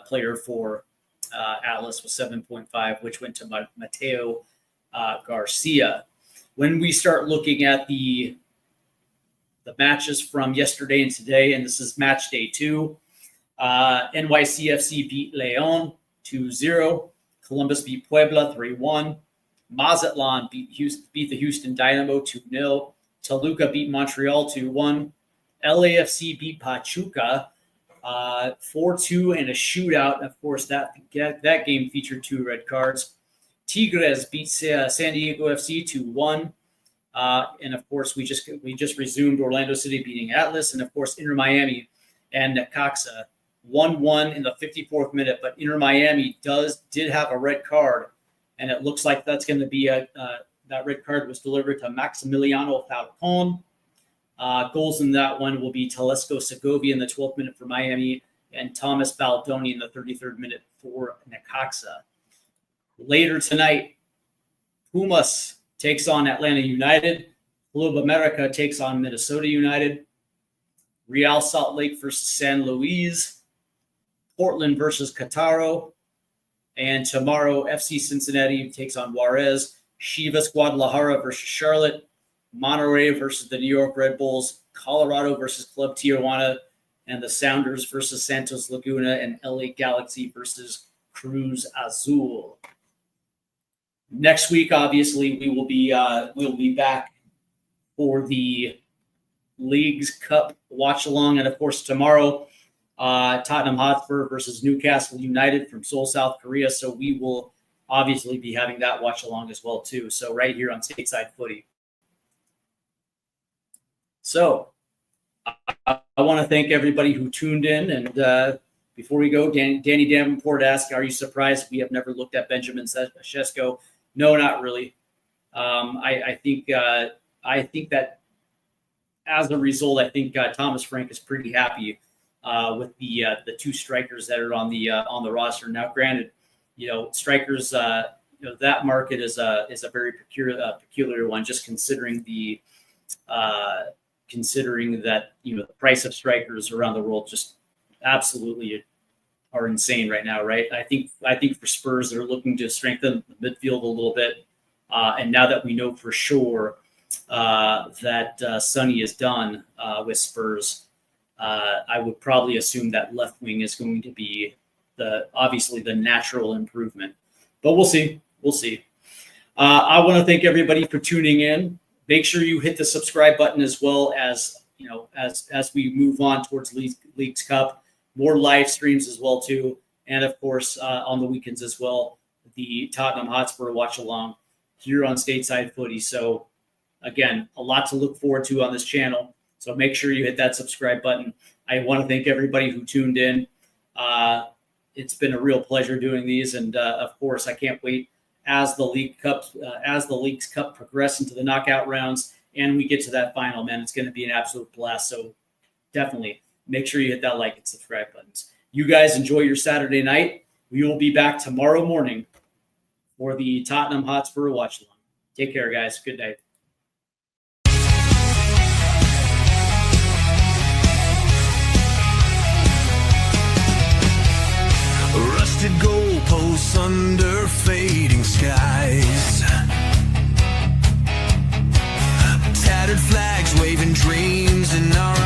player for Atlas was 7.5, which went to Mateo Garcia. When we start looking at the matches from yesterday and today, and this is match day 2, NYCFC beat León 2-0. Columbus beat Puebla 3-1. Mazatlan beat the Houston Dynamo 2-0. Toluca beat Montreal 2-1. LAFC beat Pachuca 4-2 in a shootout. Of course, that game featured 2 red cards. Tigres beat San Diego FC 2-1. And of course, we just resumed Orlando City beating Atlas, and of course, Inter Miami and Necaxa 1-1 in the 54th minute. But Inter Miami did have a red card, and it looks like that's going to be that red card was delivered to Maximiliano Falcon. Goals in that one will be Telesco Segovia in the 12th minute for Miami and Thomas Baldoni in the 33rd minute for Necaxa. Later tonight, Pumas takes on Atlanta United. Club America takes on Minnesota United. Real Salt Lake versus San Luis. Portland versus Catarro. And tomorrow, FC Cincinnati takes on Juarez. Chivas Guadalajara versus Charlotte. Monterrey versus the New York Red Bulls. Colorado versus Club Tijuana. And the Sounders versus Santos Laguna. And LA Galaxy versus Cruz Azul. Next week, obviously, we'll be back for the Leagues Cup watch along, and of course tomorrow, Tottenham Hotspur versus Newcastle United from Seoul, South Korea. So we will obviously be having that watch along as well too. So right here on Stateside Footy. So I want to thank everybody who tuned in, and before we go, Danny Davenport asked, "Are you surprised we have never looked at Benjamin Sesko?" No, not really. I think that as a result, I think Thomas Frank is pretty happy with the 2 strikers that are on the roster. Now, granted, strikers, that market is a very peculiar one, just considering that the price of strikers around the world just absolutely are insane right now, right? I think for Spurs, they're looking to strengthen the midfield a little bit, and now that we know for sure that Sonny is done with Spurs, I would probably assume that left wing is going to be obviously the natural improvement, but we'll see. I want to thank everybody for tuning in. Make sure you hit the subscribe button as well as as we move on towards Leagues Cup. More live streams as well too, and of course on the weekends as well, the Tottenham Hotspur watch along. here on Stateside Footy. So again, a lot to look forward to on this channel. So make sure you hit that subscribe button. I want to thank everybody who tuned in. It's been a real pleasure doing these, and of course, I can't wait as the League's Cup progress into the knockout rounds and we get to that final. Man, it's going to be an absolute blast. So definitely make sure you hit that like and subscribe buttons. You guys enjoy your Saturday night. We will be back tomorrow morning for the Tottenham Hotspur watch along. Take care, guys. Good night. Rusted goalposts under fading skies, tattered flags waving dreams in our